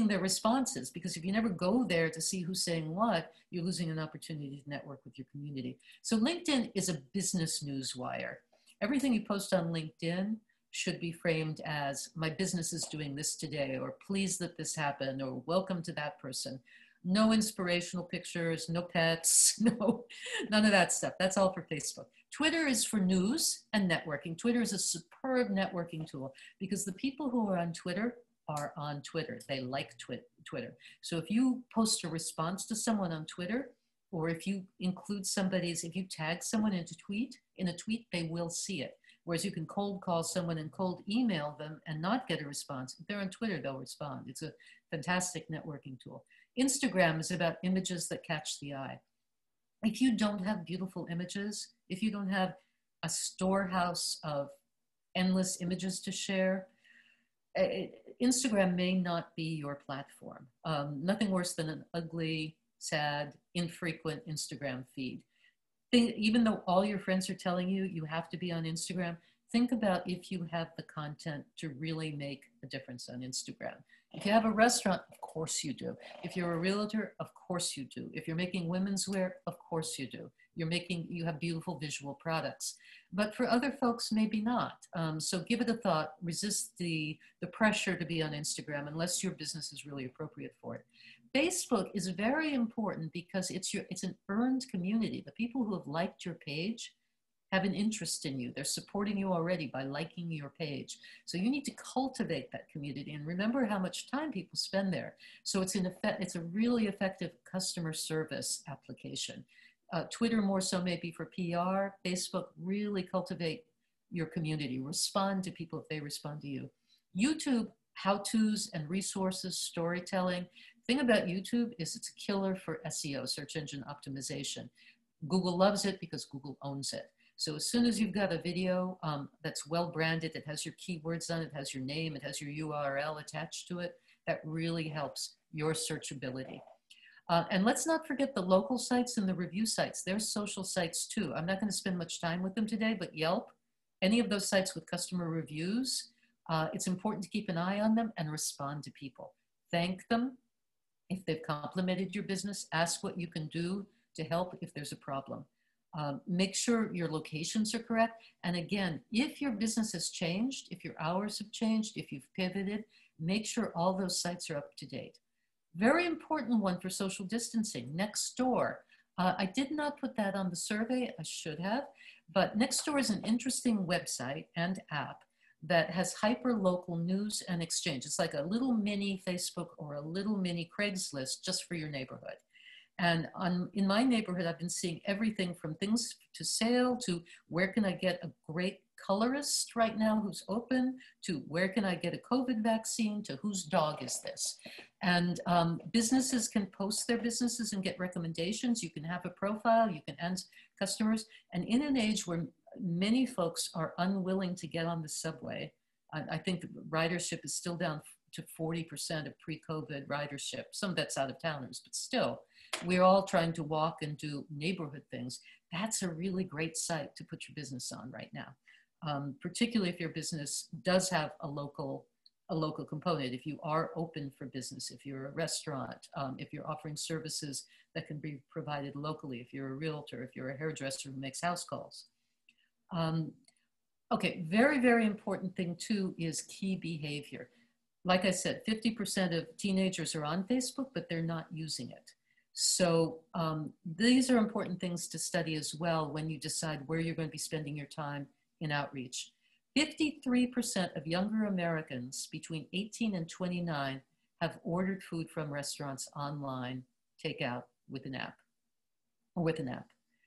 their responses. Because if you never go there to see who's saying what, you're losing an opportunity to network with your community. So LinkedIn is a business news wire. Everything you post on LinkedIn should be framed as, my business is doing this today, or pleased that this happened, or welcome to that person. No inspirational pictures, no pets, none of that stuff. That's all for Facebook. Twitter is for news and networking. Twitter is a superb networking tool because the people who are on Twitter are on Twitter. They like Twitter. So if you post a response to someone on Twitter, or if you if you tag someone in a tweet, they will see it. Whereas you can cold call someone and cold email them and not get a response. If they're on Twitter, they'll respond. It's a fantastic networking tool. Instagram is about images that catch the eye. If you don't have beautiful images, if you don't have a storehouse of endless images to share, Instagram may not be your platform. Nothing worse than an ugly, sad, infrequent Instagram feed. Even though all your friends are telling you you have to be on Instagram, think about if you have the content to really make a difference on Instagram. If you have a restaurant, of course you do. If you're a realtor, of course you do. If you're making women's wear, of course you do. You have beautiful visual products. But for other folks, maybe not. So give it a thought. Resist the pressure to be on Instagram unless your business is really appropriate for it. Facebook is very important because it's an earned community. The people who have liked your page have an interest in you. They're supporting you already by liking your page. So you need to cultivate that community and remember how much time people spend there. So it's it's a really effective customer service application. Twitter more so maybe for PR. Facebook, really cultivate your community. Respond to people if they respond to you. YouTube, how-tos and resources, storytelling. Thing about YouTube is it's a killer for SEO, search engine optimization. Google loves it because Google owns it. So as soon as you've got a video that's well branded, it has your keywords on it, it has your name, it has your URL attached to it, that really helps your searchability. And let's not forget the local sites and the review sites. There's social sites too. I'm not going to spend much time with them today, but Yelp, any of those sites with customer reviews, it's important to keep an eye on them and respond to people. Thank them if they've complimented your business. Ask what you can do to help if there's a problem. Make sure your locations are correct. And again, if your business has changed, if your hours have changed, if you've pivoted, make sure all those sites are up to date. Very important one for social distancing, Nextdoor. I did not put that on the survey, I should have, but Nextdoor is an interesting website and app that has hyper-local news and exchange. It's like a little mini Facebook or a little mini Craigslist just for your neighborhood. And in my neighborhood, I've been seeing everything from things to sale to where can I get a great colorist right now who's open, to where can I get a COVID vaccine, to whose dog is this. And businesses can post their businesses and get recommendations. You can have a profile, you can add customers. And in an age where many folks are unwilling to get on the subway, I think the ridership is still down to 40% of pre-COVID ridership. Some of that's out of towners, but still, we're all trying to walk and do neighborhood things. That's a really great site to put your business on right now, particularly if your business does have a local component. If you are open for business, if you're a restaurant, if you're offering services that can be provided locally, if you're a realtor, if you're a hairdresser who makes house calls. Okay, very, very important thing too is key behavior. Like I said, 50% of teenagers are on Facebook, but they're not using it. So these are important things to study as well when you decide where you're going to be spending your time in outreach. 53% of younger Americans between 18 and 29 have ordered food from restaurants online, takeout with an app.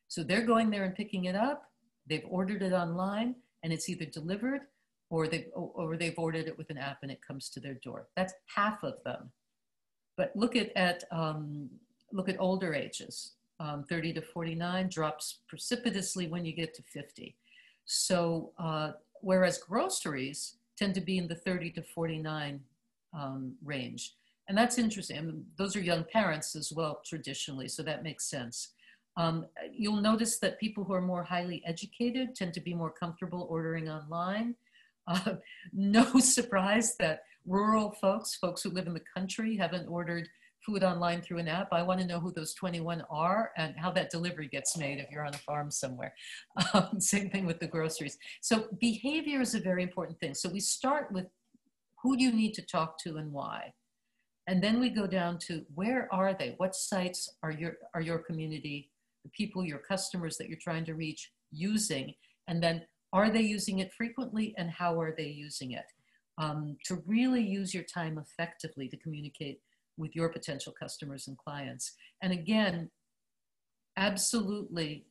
So they're going there and picking it up, they've ordered it online, and it's either delivered or they've ordered it with an app and it comes to their door. That's half of them. But look at older ages. 30 to 49 drops precipitously when you get to 50. So whereas groceries tend to be in the 30 to 49 range. And that's interesting. I mean, those are young parents as well, traditionally, so that makes sense. You'll notice that people who are more highly educated tend to be more comfortable ordering online. No surprise that rural folks who live in the country, haven't ordered food online through an app. I want to know who those 21 are and how that delivery gets made if you're on a farm somewhere. Same thing with the groceries. So behavior is a very important thing. So we start with who do you need to talk to and why? And then we go down to where are they? What sites are your community, the people, your customers that you're trying to reach using? And then are they using it frequently and how are they using it? To really use your time effectively to communicate with your potential customers and clients. And again, absolutely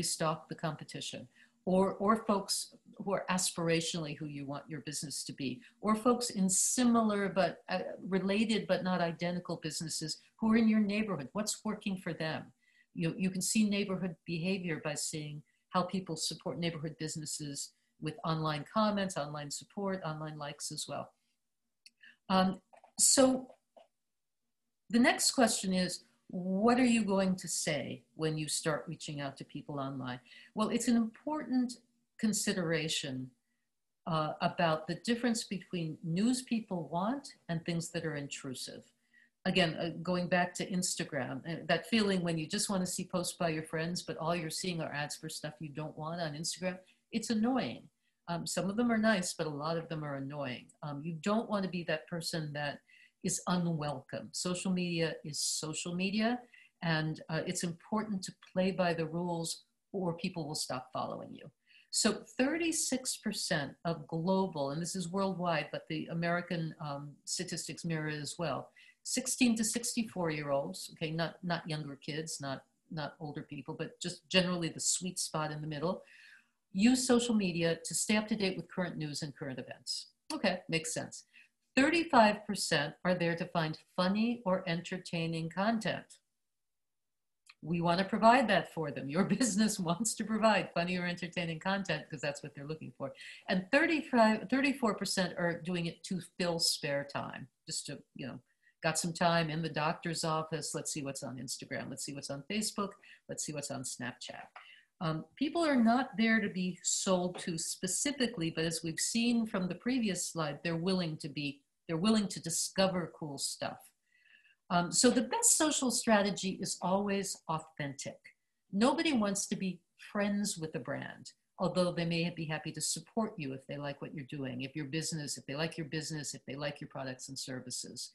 stalk the competition or folks who are aspirationally who you want your business to be, or folks in similar but related but not identical businesses who are in your neighborhood. What's working for them? You can see neighborhood behavior by seeing how people support neighborhood businesses with online comments, online support, online likes as well. So the next question is, what are you going to say when you start reaching out to people online? Well, it's an important consideration about the difference between news people want and things that are intrusive. Again, going back to Instagram, that feeling when you just want to see posts by your friends, but all you're seeing are ads for stuff you don't want on Instagram, it's annoying. Some of them are nice, but a lot of them are annoying. You don't want to be that person that is unwelcome. Social media is social media, and it's important to play by the rules or people will stop following you. So 36% of global, and this is worldwide, but the American statistics mirror it as well, 16 to 64-year-olds, okay, not younger kids, not older people, but just generally the sweet spot in the middle, use social media to stay up to date with current news and current events. Okay, makes sense. 35% are there to find funny or entertaining content. We want to provide that for them. Your business wants to provide funny or entertaining content because that's what they're looking for. And 34% are doing it to fill spare time, just to, got some time in the doctor's office. Let's see what's on Instagram. Let's see what's on Facebook. Let's see what's on Snapchat. People are not there to be sold to specifically, but as we've seen from the previous slide, they're willing to discover cool stuff. So the best social strategy is always authentic. Nobody wants to be friends with a brand, although they may be happy to support you if they like what you're doing, if they like your business, if they like your products and services.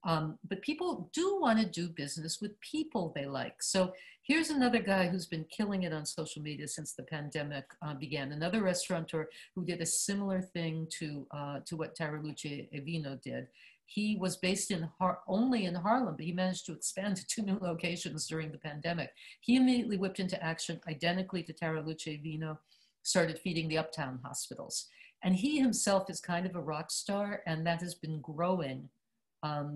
But people do want to do business with people they like. So here's another guy who's been killing it on social media since the pandemic began, another restaurateur who did a similar thing to what Terra Luce e Vino did. He was based only in Harlem, but he managed to expand to 2 new locations during the pandemic. He immediately whipped into action, identically to Terra Luce e Vino, started feeding the uptown hospitals. And he himself is kind of a rock star, and that has been growing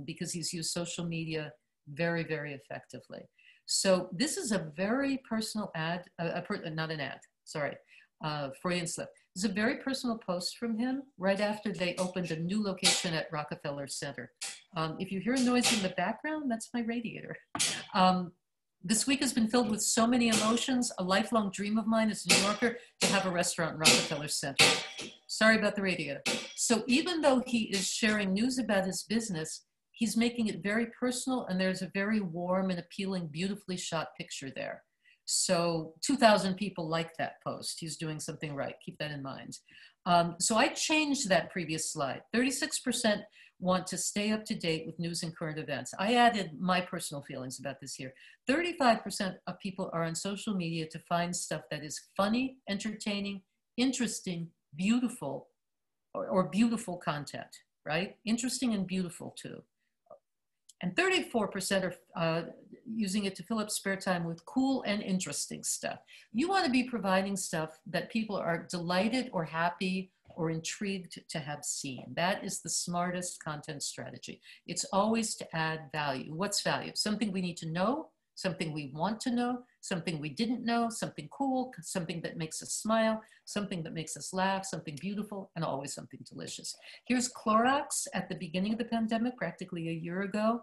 because he's used social media very, very effectively. So this is a very personal ad, not an ad, sorry, Freudian slip. It's a very personal post from him right after they opened a new location at Rockefeller Center. If you hear a noise in the background, that's my radiator. This week has been filled with so many emotions. A lifelong dream of mine as a New Yorker to have a restaurant in Rockefeller Center. Sorry about the radiator. So even though he is sharing news about his business, he's making it very personal, and there's a very warm and appealing, beautifully shot picture there. So 2,000 people liked that post. He's doing something right. Keep that in mind. So I changed that previous slide. 36% want to stay up to date with news and current events. I added my personal feelings about this here. 35% of people are on social media to find stuff that is funny, entertaining, interesting, beautiful, or beautiful content, right? Interesting and beautiful too. And 34% are using it to fill up spare time with cool and interesting stuff. You want to be providing stuff that people are delighted or happy or intrigued to have seen. That is the smartest content strategy. It's always to add value. What's value? Something we need to know, something we want to know, something we didn't know, something cool, something that makes us smile, something that makes us laugh, something beautiful, and always something delicious. Here's Clorox at the beginning of the pandemic, practically a year ago.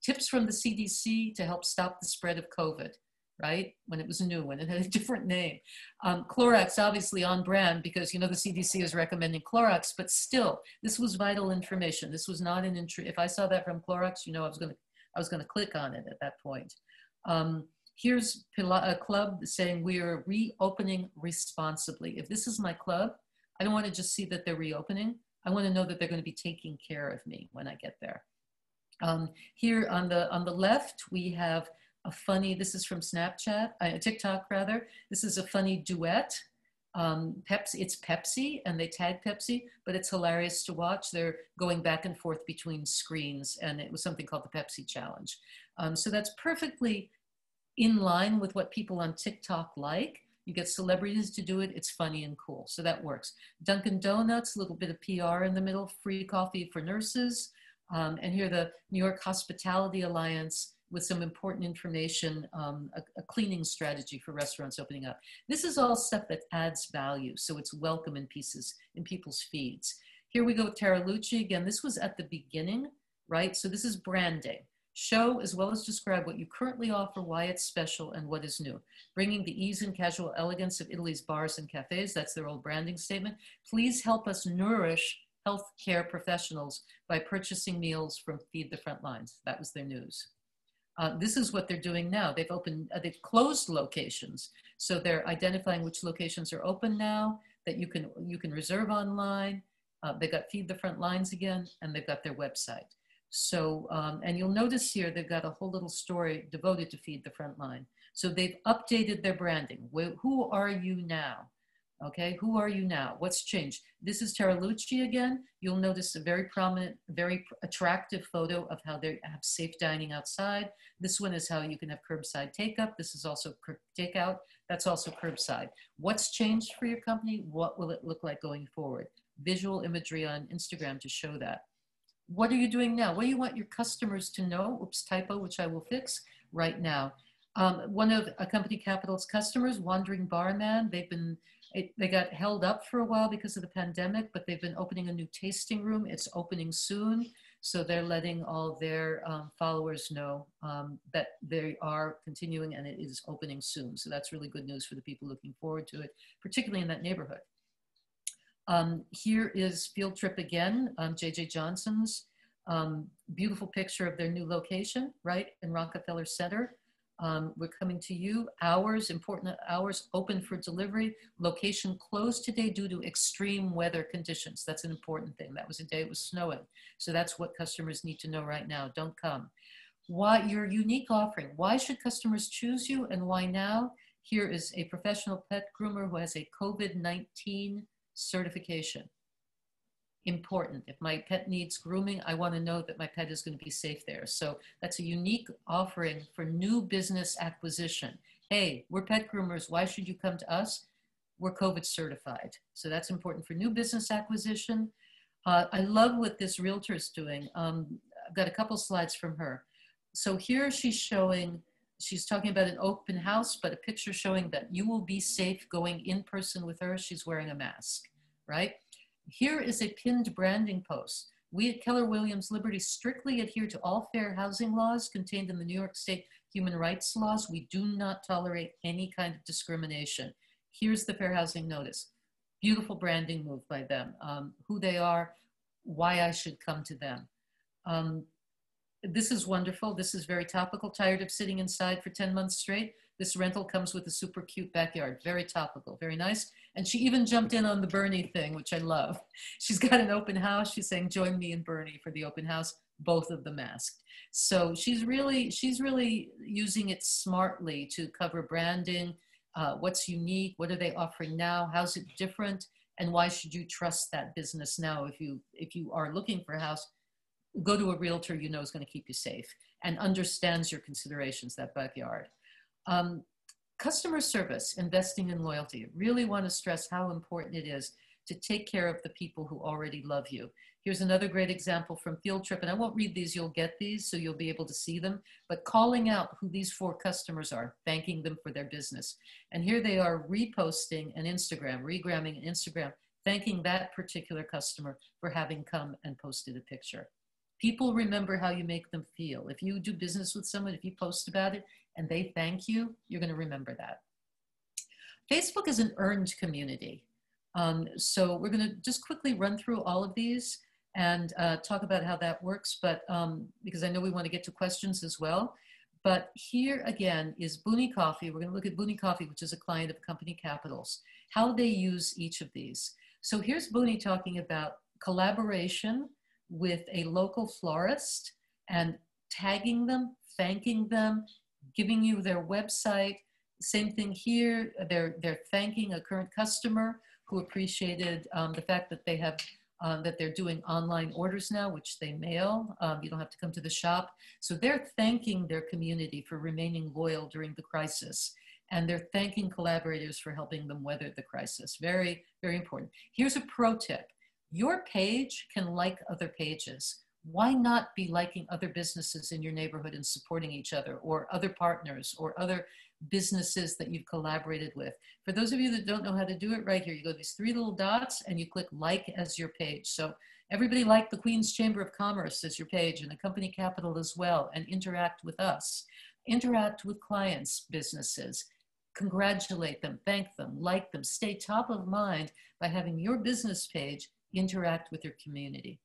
Tips from the CDC to help stop the spread of COVID, right? When it was new, when it had a different name. Clorox, obviously on brand, because the CDC is recommending Clorox, but still, this was vital information. This was not an if I saw that from Clorox, I was gonna click on it at that point. Here's a club saying we are reopening responsibly. If this is my club, I don't want to just see that they're reopening. I want to know that they're going to be taking care of me when I get there. Here on the left, we have a funny, this is from Snapchat, TikTok rather. This is a funny duet. It's Pepsi, and they tag Pepsi, but it's hilarious to watch. They're going back and forth between screens, and it was something called the Pepsi Challenge. So that's perfectly in line with what people on TikTok like. You get celebrities to do it. It's funny and cool. So that works. Dunkin' Donuts, a little bit of PR in the middle, free coffee for nurses. And here the New York Hospitality Alliance with some important information, a cleaning strategy for restaurants opening up. This is all stuff that adds value. So it's welcome in people's feeds. Here we go with Terra Luce. Again, this was at the beginning, right? So this is branding. Show as well as describe what you currently offer, why it's special, and what is new. Bringing the ease and casual elegance of Italy's bars and cafes, that's their old branding statement. Please help us nourish healthcare professionals by purchasing meals from Feed the Front Lines. That was their news. This is what they're doing now. They've closed locations. So they're identifying which locations are open now, that you can reserve online. They've got Feed the Front Lines again, and they've got their website. So, and you'll notice here, they've got a whole little story devoted to Feed the Front Line. So they've updated their branding. Who are you now? Okay, who are you now? What's changed? This is Taralucci again. You'll notice a very prominent, very attractive photo of how they have safe dining outside. This one is how you can have curbside takeout. This is also takeout. That's also curbside. What's changed for your company? What will it look like going forward? Visual imagery on Instagram to show that. What are you doing now? What do you want your customers to know? Oops, typo, which I will fix right now. One of a Company Capital's customers, Wandering Barman, they got held up for a while because of the pandemic, but they've been opening a new tasting room. It's opening soon. So they're letting all their followers know that they are continuing and it is opening soon. So that's really good news for the people looking forward to it, particularly in that neighborhood. Here is Field Trip again, JJ Johnson's beautiful picture of their new location, right, in Rockefeller Center. We're coming to you. Hours, important hours, open for delivery. Location closed today due to extreme weather conditions. That's an important thing. That was a day it was snowing. So that's what customers need to know right now. Don't come. Why your unique offering? Why should customers choose you and why now? Here is a professional pet groomer who has a COVID-19 certification. Important. If my pet needs grooming, I want to know that my pet is going to be safe there. So that's a unique offering for new business acquisition. Hey, we're pet groomers. Why should you come to us? We're COVID certified. So that's important for new business acquisition. I love what this realtor is doing. I've got a couple slides from her. So here she's talking about an open house, but a picture showing that you will be safe going in person with her. She's wearing a mask, right? Here is a pinned branding post. We at Keller Williams Liberty strictly adhere to all fair housing laws contained in the New York State human rights laws. We do not tolerate any kind of discrimination. Here's the fair housing notice. Beautiful branding move by them. Who they are, why I should come to them. This is wonderful. This is very topical. Tired of sitting inside for 10 months straight? This rental comes with a super cute backyard. Very topical, very nice. And she even jumped in on the Bernie thing, which I love. She's got an open house. She's saying, join me and Bernie for the open house, both of them masked. So she's really using it smartly to cover branding, what's unique, what are they offering now, how's it different, and why should you trust that business now? If you are looking for a house, go to a realtor you know is going to keep you safe and understands your considerations, that backyard. Customer service, investing in loyalty. Really want to stress how important it is to take care of the people who already love you. Here's another great example from Field Trip, and I won't read these, you'll get these, so you'll be able to see them, but calling out who these 4 customers are, thanking them for their business. And here they are reposting an Instagram, regramming an Instagram, thanking that particular customer for having come and posted a picture. People remember how you make them feel. If you do business with someone, if you post about it and they thank you, you're going to remember that. Facebook is an earned community. So we're going to just quickly run through all of these and talk about how that works, but because I know we want to get to questions as well. But here again is Booney Coffee. We're going to look at Booney Coffee, which is a client of Company Capitals, how they use each of these. So here's Booney talking about collaboration with a local florist and tagging them, thanking them, giving you their website. Same thing here, they're thanking a current customer who appreciated the fact that they have, that they're doing online orders now, which they mail. You don't have to come to the shop. So they're thanking their community for remaining loyal during the crisis. And they're thanking collaborators for helping them weather the crisis. Very, very important. Here's a pro tip. Your page can like other pages. Why not be liking other businesses in your neighborhood and supporting each other, or other partners or other businesses that you've collaborated with? For those of you that don't know how to do it, right here, you go to these 3 little dots and you click like as your page. So everybody like the Queen's Chamber of Commerce as your page, and the Company Capital as well, and interact with us. Interact with clients, businesses. Congratulate them, thank them, like them. Stay top of mind by having your business page interact with your community.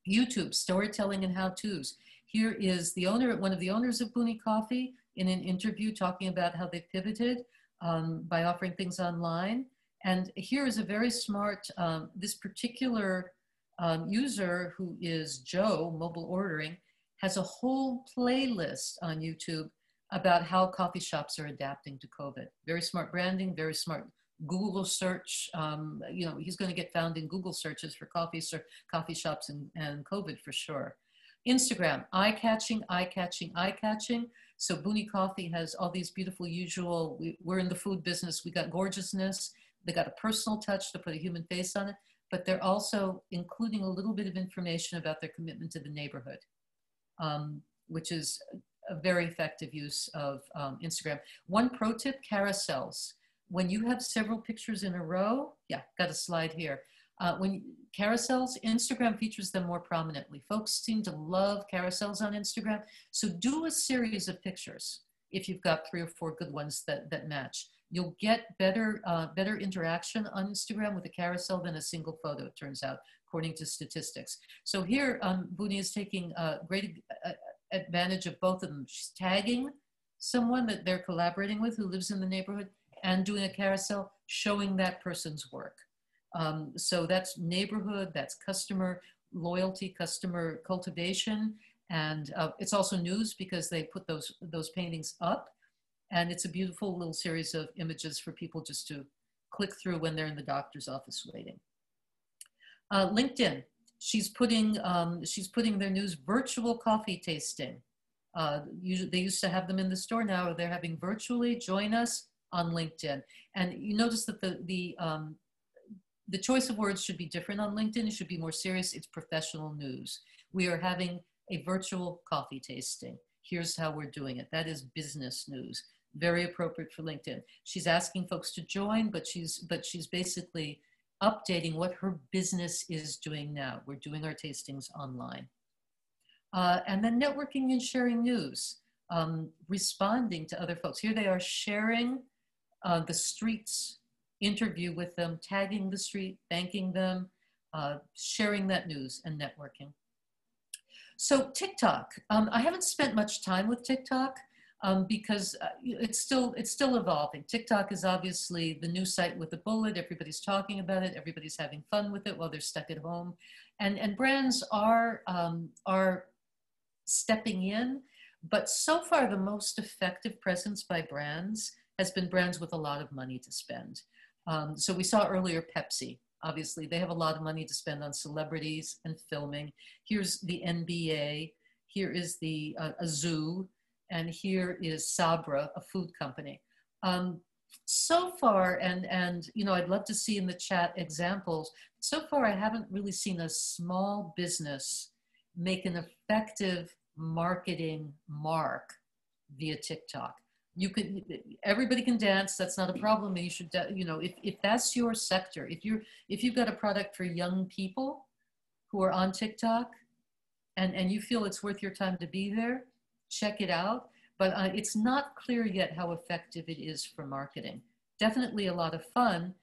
YouTube, storytelling and how-tos. Here is the owner, one of the owners of Booney Coffee, in an interview talking about how they pivoted by offering things online. And here is a very smart, this particular user, who is Joe, mobile ordering, has a whole playlist on YouTube about how coffee shops are adapting to COVID. Very smart branding, very smart Google search. You know, he's going to get found in Google searches for coffee shops and COVID for sure. Instagram, eye-catching, eye-catching, eye-catching. So Booney Coffee has all these beautiful usual, we're in the food business, we got gorgeousness, they got a personal touch to put a human face on it, but they're also including a little bit of information about their commitment to the neighborhood, which is a very effective use of Instagram. One pro tip, carousels. When you have several pictures in a row, yeah, got a slide here. When carousels, Instagram features them more prominently. Folks seem to love carousels on Instagram. So do a series of pictures if you've got 3 or 4 good ones that match. You'll get better interaction on Instagram with a carousel than a single photo, it turns out, according to statistics. So here, Booney is taking great advantage of both of them. She's tagging someone that they're collaborating with who lives in the neighborhood and doing a carousel showing that person's work. So that's neighborhood, that's customer loyalty, customer cultivation, and it's also news because they put those paintings up, and it's a beautiful little series of images for people just to click through when they're in the doctor's office waiting. LinkedIn, she's putting their news virtual coffee tasting. Usually they used to have them in the store, now they're having virtually. Join us on LinkedIn, and you notice that the choice of words should be different on LinkedIn. It should be more serious. It's professional news. We are having a virtual coffee tasting. Here's how we're doing it. That is business news. Very appropriate for LinkedIn. She's asking folks to join, but she's basically updating what her business is doing now. We're doing our tastings online. And then networking and sharing news, responding to other folks. Here they are sharing the streets interview with them, tagging the street, thanking them, sharing that news and networking. So TikTok, I haven't spent much time with TikTok because it's still evolving. TikTok is obviously the new site with the bullet. Everybody's talking about it. Everybody's having fun with it while they're stuck at home. And brands are stepping in, but so far the most effective presence by brands has been brands with a lot of money to spend. So we saw earlier Pepsi. Obviously, they have a lot of money to spend on celebrities and filming. Here's the NBA. Here is a zoo. And here is Sabra, a food company. So far, and you know, I'd love to see in the chat examples. So far, I haven't really seen a small business make an effective marketing mark via TikTok. Everybody can dance. That's not a problem. And you should, you know, if that's your sector, if you've got a product for young people who are on TikTok, and you feel it's worth your time to be there, check it out. But it's not clear yet how effective it is for marketing. Definitely a lot of fun,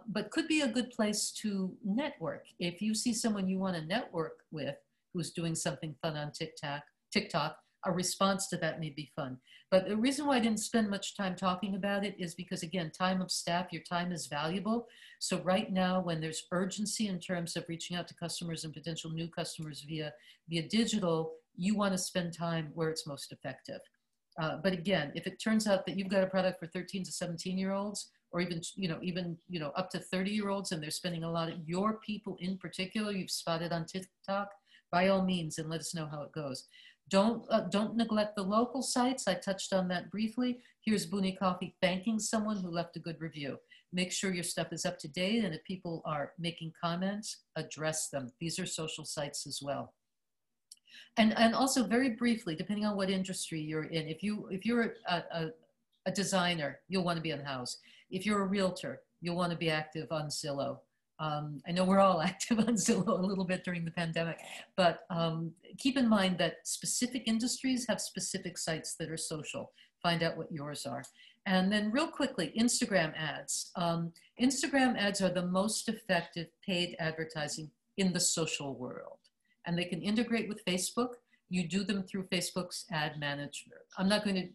but could be a good place to network. If you see someone you want to network with who's doing something fun on TikTok, a response to that may be fun. But the reason why I didn't spend much time talking about it is because, again, time of staff, your time is valuable. So right now, when there's urgency in terms of reaching out to customers and potential new customers via digital, you want to spend time where it's most effective. But again, if it turns out that you've got a product for 13 to 17-year-olds, or even up to 30-year-olds, and they're spending a lot of your people in particular, you've spotted on TikTok, by all means, and let us know how it goes. Don't neglect the local sites. I touched on that briefly. Here's Booney Coffee thanking someone who left a good review. Make sure your stuff is up to date, and if people are making comments, address them. These are social sites as well. And also very briefly, depending on what industry you're in, if you're a designer, you'll want to be on House. If you're a realtor, you'll want to be active on Zillow. I know we're all active on Zillow a little bit during the pandemic, but keep in mind that specific industries have specific sites that are social. Find out what yours are. And then real quickly, Instagram ads. Instagram ads are the most effective paid advertising in the social world. And they can integrate with Facebook. You do them through Facebook's ad manager. I'm not going to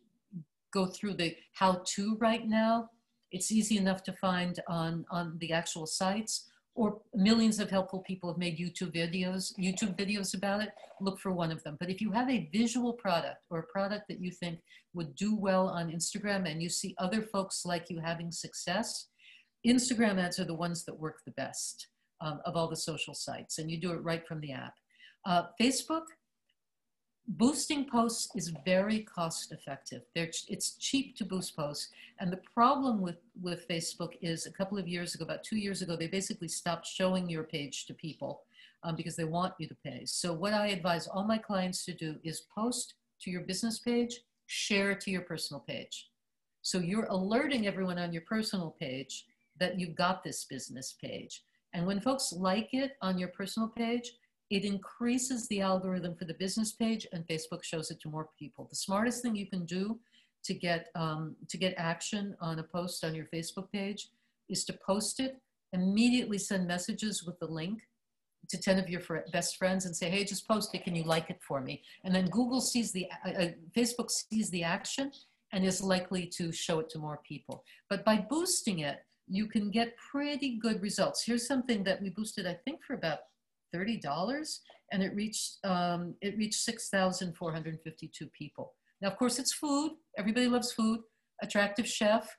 go through the how-to right now. It's easy enough to find on the actual sites, or millions of helpful people have made YouTube videos about it. Look for one of them. But if you have a visual product or a product that you think would do well on Instagram and you see other folks like you having success, Instagram ads are the ones that work the best of all the social sites, and you do it right from the app. Facebook, boosting posts is very cost effective. It's cheap to boost posts. And the problem with Facebook is a couple of years ago, about 2 years ago, they basically stopped showing your page to people because they want you to pay. So what I advise all my clients to do is post to your business page, share to your personal page. So you're alerting everyone on your personal page that you've got this business page. And when folks like it on your personal page, it increases the algorithm for the business page, and Facebook shows it to more people. The smartest thing you can do to get action on a post on your Facebook page is to post it, immediately send messages with the link to 10 of your best friends and say, hey, just post it, can you like it for me? And then Google sees Facebook sees the action and is likely to show it to more people. But by boosting it, you can get pretty good results. Here's something that we boosted, I think, for about $30, and it reached 6,452 people. Now, of course, it's food. Everybody loves food. Attractive chef.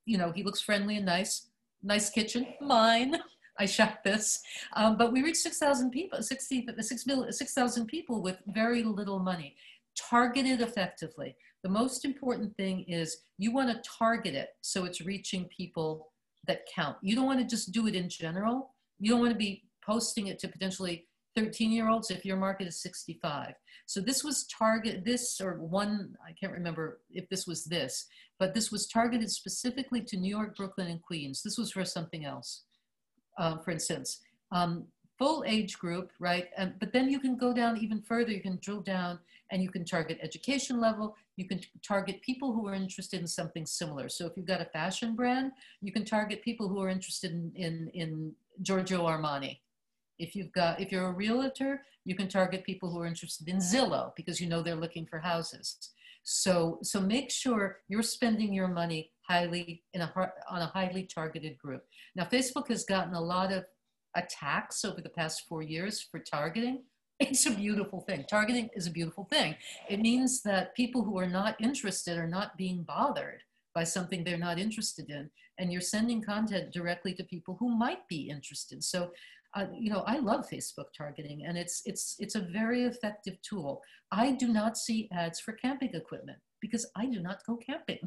You know, he looks friendly and nice. Nice kitchen. Mine. I shot this. But we reached 6,000 people, 6,000 people with very little money. Targeted effectively. The most important thing is you want to target it so it's reaching people that count. You don't want to just do it in general. You don't want to be posting it to potentially 13-year-olds if your market is 65. So this was I can't remember if this was this, but this was targeted specifically to New York, Brooklyn, and Queens. This was for something else, for instance. Full age group, right? But then you can go down even further. You can drill down and you can target education level. You can target people who are interested in something similar. So if you've got a fashion brand, you can target people who are interested in Giorgio Armani. If you're a realtor, you can target people who are interested in Zillow because you know they're looking for houses. So make sure you're spending your money on a highly targeted group. Now, Facebook has gotten a lot of attacks over the past 4 years for targeting. It's a beautiful thing. Targeting is a beautiful thing. It means that people who are not interested are not being bothered by something they're not interested in, and you're sending content directly to people who might be interested. So, you know, I love Facebook targeting, and it's a very effective tool. I do not see ads for camping equipment because I do not go camping,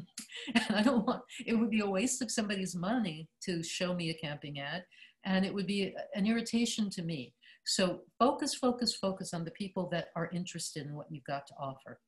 and I don't want. It would be a waste of somebody's money to show me a camping ad, and it would be an irritation to me. So focus on the people that are interested in what you've got to offer.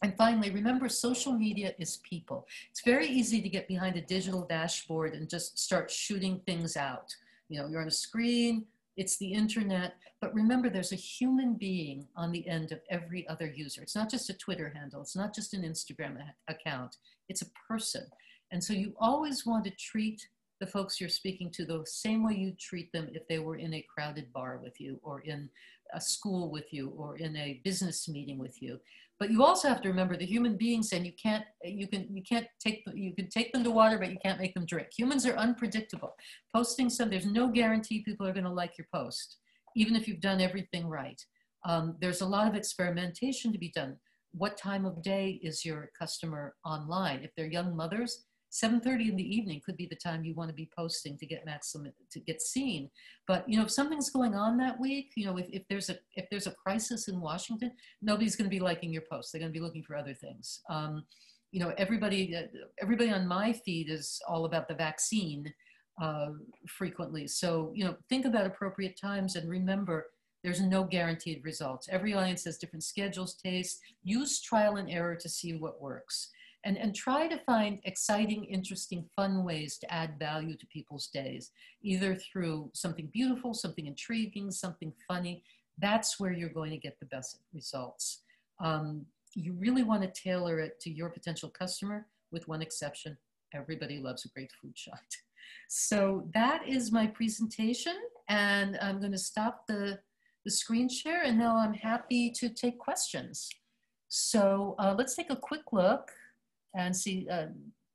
And finally, remember, social media is people. It's very easy to get behind a digital dashboard and just start shooting things out. You know, you're on a screen, it's the internet, but remember there's a human being on the end of every other user. It's not just a Twitter handle, it's not just an Instagram account, it's a person. And so you always want to treat the folks you're speaking to the same way you treat them if they were in a crowded bar with you, or in a school with you, or in a business meeting with you. But you also have to remember the human beings, and you can take them to water, but you can't make them drink. Humans are unpredictable. There's no guarantee people are going to like your post, even if you've done everything right. There's a lot of experimentation to be done. What time of day is your customer online? If they're young mothers, 7:30 in the evening could be the time you want to be posting to get seen. But you know, if something's going on that week, you know, if there's a crisis in Washington, nobody's going to be liking your post. They're going to be looking for other things. You know, everybody on my feed is all about the vaccine frequently. So you know, think about appropriate times, and remember, there's no guaranteed results. Every audience has different schedules, tastes. Use trial and error to see what works. And try to find exciting, interesting, fun ways to add value to people's days, either through something beautiful, something intriguing, something funny. That's where you're going to get the best results. You really want to tailor it to your potential customer, with one exception. Everybody loves a great food shot. So that is my presentation, and I'm going to stop the screen share, and now I'm happy to take questions. So let's take a quick look and see.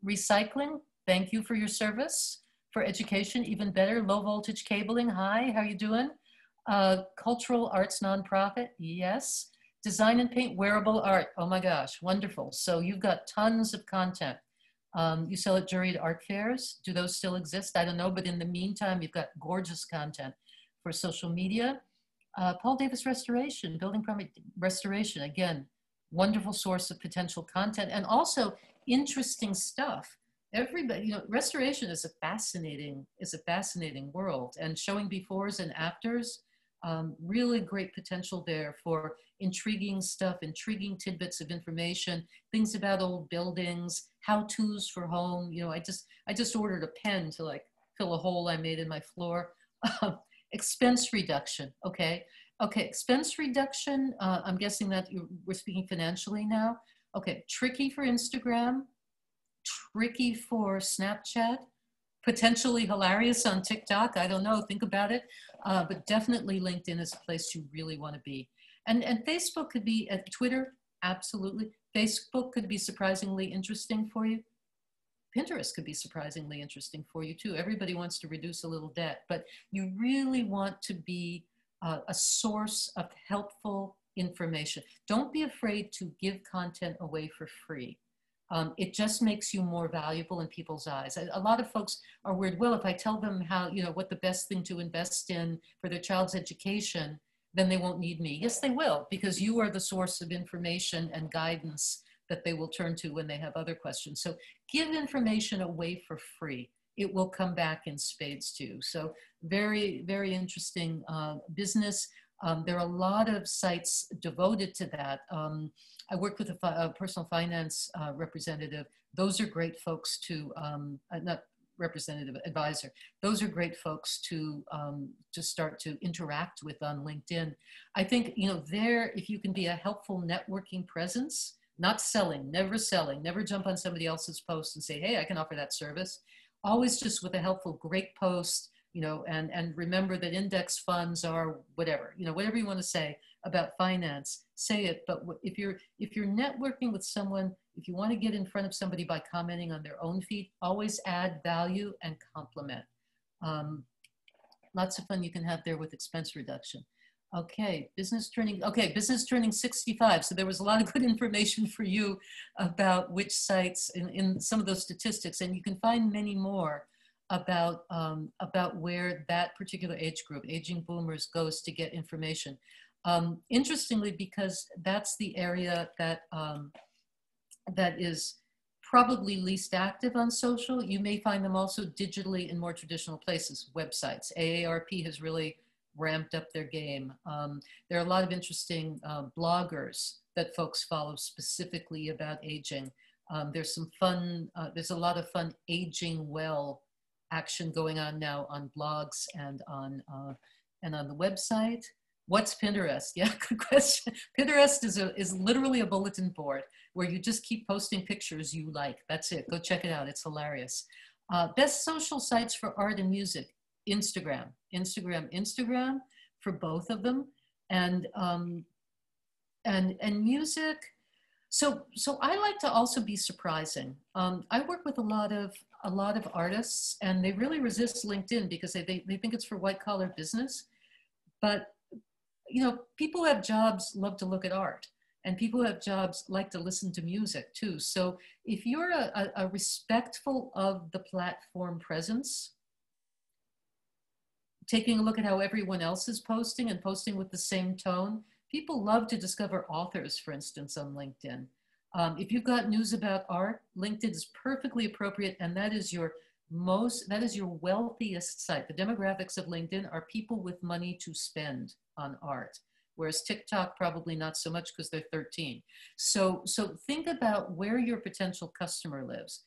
Recycling, thank you for your service. For education, even better. Low voltage cabling, hi, how you doing? Cultural arts nonprofit, yes. Design and paint, wearable art, oh my gosh, wonderful. So you've got tons of content. You sell at juried art fairs. Do those still exist? I don't know, but in the meantime, you've got gorgeous content for social media. Paul Davis Restoration, building permit restoration, again, wonderful source of potential content and also interesting stuff. Everybody, restoration is a fascinating world, and showing befores and afters, really great potential there for intriguing stuff, intriguing tidbits of information, things about old buildings, how-tos for home. I just ordered a pen to like fill a hole I made in my floor. Expense reduction, okay, expense reduction. I'm guessing that we're speaking financially now. Okay, tricky for Instagram, tricky for Snapchat, potentially hilarious on TikTok. I don't know, think about it. But definitely LinkedIn is a place you really want to be. And Facebook could be, Twitter, absolutely. Facebook could be surprisingly interesting for you. Pinterest could be surprisingly interesting for you too. Everybody wants to reduce a little debt, but you really want to be a source of helpful information. Don't be afraid to give content away for free. It just makes you more valuable in people's eyes. A lot of folks are worried, well, if I tell them how, what the best thing to invest in for their child's education, then they won't need me. Yes, they will, because you are the source of information and guidance that they will turn to when they have other questions. So give information away for free. It will come back in spades too. So very, very interesting business. There are a lot of sites devoted to that. I worked with a personal finance representative. Those are great folks to, not representative, advisor. Those are great folks to start to interact with on LinkedIn. I think, there, if you can be a helpful networking presence, not selling, never jump on somebody else's post and say, hey, I can offer that service. Always just with a helpful, great post, and remember that index funds are whatever, whatever you want to say about finance, say it. But if you're networking with someone, if you want to get in front of somebody by commenting on their own feed, always add value and compliment. Lots of fun you can have there with expense reduction. Okay, business turning 65. So there was a lot of good information for you about which sites in some of those statistics, and you can find many more about where that particular age group, aging boomers, goes to get information. Interestingly, because that's the area that that is probably least active on social, you may find them also digitally in more traditional places, websites. AARP has really ramped up their game. There are a lot of interesting bloggers that folks follow specifically about aging. There's a lot of fun aging well action going on now on blogs and on the website. What's Pinterest? Yeah, good question. Pinterest is literally a bulletin board where you just keep posting pictures you like. That's it. Go check it out. It's hilarious. Best social sites for art and music. Instagram for both of them, and music. So I like to also be surprising. I work with a lot of artists, and they really resist LinkedIn because they think it's for white collar business. But people who have jobs love to look at art, and people who have jobs like to listen to music too. So if you're a respectful of the platform presence, taking a look at how everyone else is posting and posting with the same tone. People love to discover authors, for instance, on LinkedIn. If you've got news about art, LinkedIn is perfectly appropriate, and that is your wealthiest site. The demographics of LinkedIn are people with money to spend on art, whereas TikTok probably not so much because they're 13. So think about where your potential customer lives,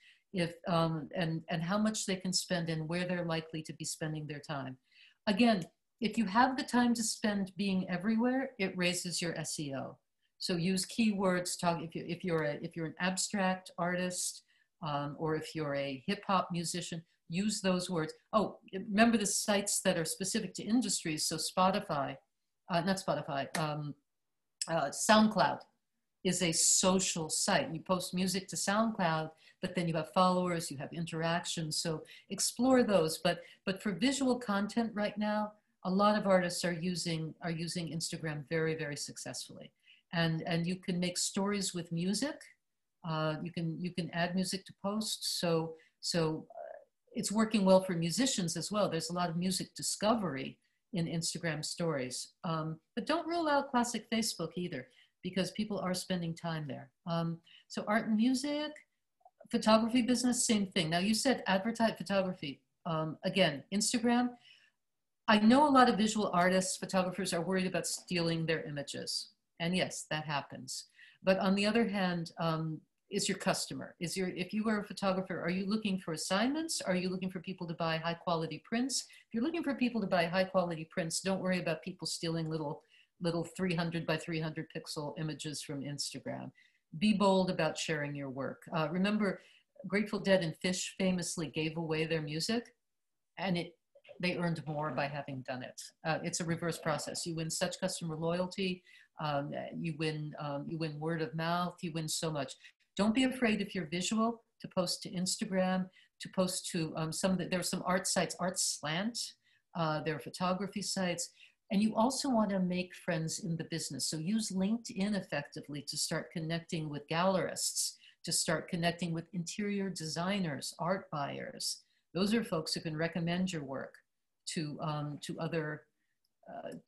and how much they can spend and where they're likely to be spending their time. Again, if you have the time to spend being everywhere, it raises your SEO. So use keywords. If you're an abstract artist, or if you're a hip hop musician, use those words. Oh, remember the sites that are specific to industries. So SoundCloud is a social site. You post music to SoundCloud, but then you have followers, you have interactions. So explore those. But for visual content right now, a lot of artists are using Instagram very, very successfully. And you can make stories with music. You can add music to posts. So it's working well for musicians as well. There's a lot of music discovery in Instagram stories. But don't rule out classic Facebook either, because people are spending time there. So art and music, photography business, same thing. Now you said advertise photography. Again, Instagram, I know a lot of visual artists, photographers are worried about stealing their images. And yes, that happens. But on the other hand, is your customer, if you were a photographer, are you looking for assignments? Are you looking for people to buy high quality prints? If you're looking for people to buy high quality prints, don't worry about people stealing little 300 by 300 pixel images from Instagram. Be bold about sharing your work. Remember, Grateful Dead and Fish famously gave away their music, and they earned more by having done it. It's a reverse process. You win such customer loyalty. You win word of mouth. You win so much. Don't be afraid if you're visual to post to Instagram, to post to there are some art sites, Art Slant, there are photography sites, and you also want to make friends in the business. So use LinkedIn effectively to start connecting with gallerists, to start connecting with interior designers, art buyers. Those are folks who can recommend your work to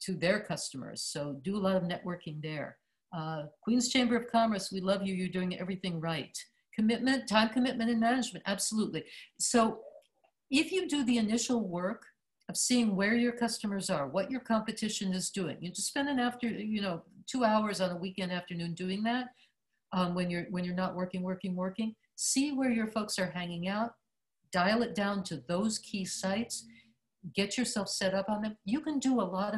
their customers. So do a lot of networking there. Queen's Chamber of Commerce, we love you. You're doing everything right. Commitment, time commitment, and management, absolutely. So if you do the initial work of seeing where your customers are, what your competition is doing, you just spend 2 hours on a weekend afternoon doing that. When you're not working, see where your folks are hanging out, dial it down to those key sites, get yourself set up on them. You can do a lot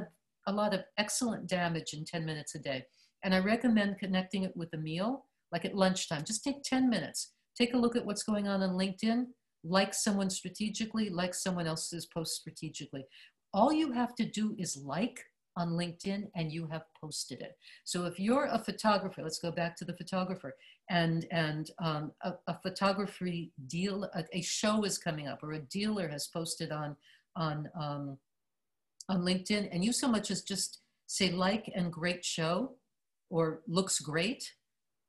of excellent damage in 10 minutes a day. And I recommend connecting it with a meal, like at lunchtime. Just take 10 minutes. Take a look at what's going on LinkedIn, like someone strategically, like someone else's post strategically. All you have to do is like on LinkedIn and you have posted it. So if you're a photographer, let's go back to the photographer, and a photography deal, a show is coming up, or a dealer has posted on LinkedIn, and you so much as just say like and great show, or looks great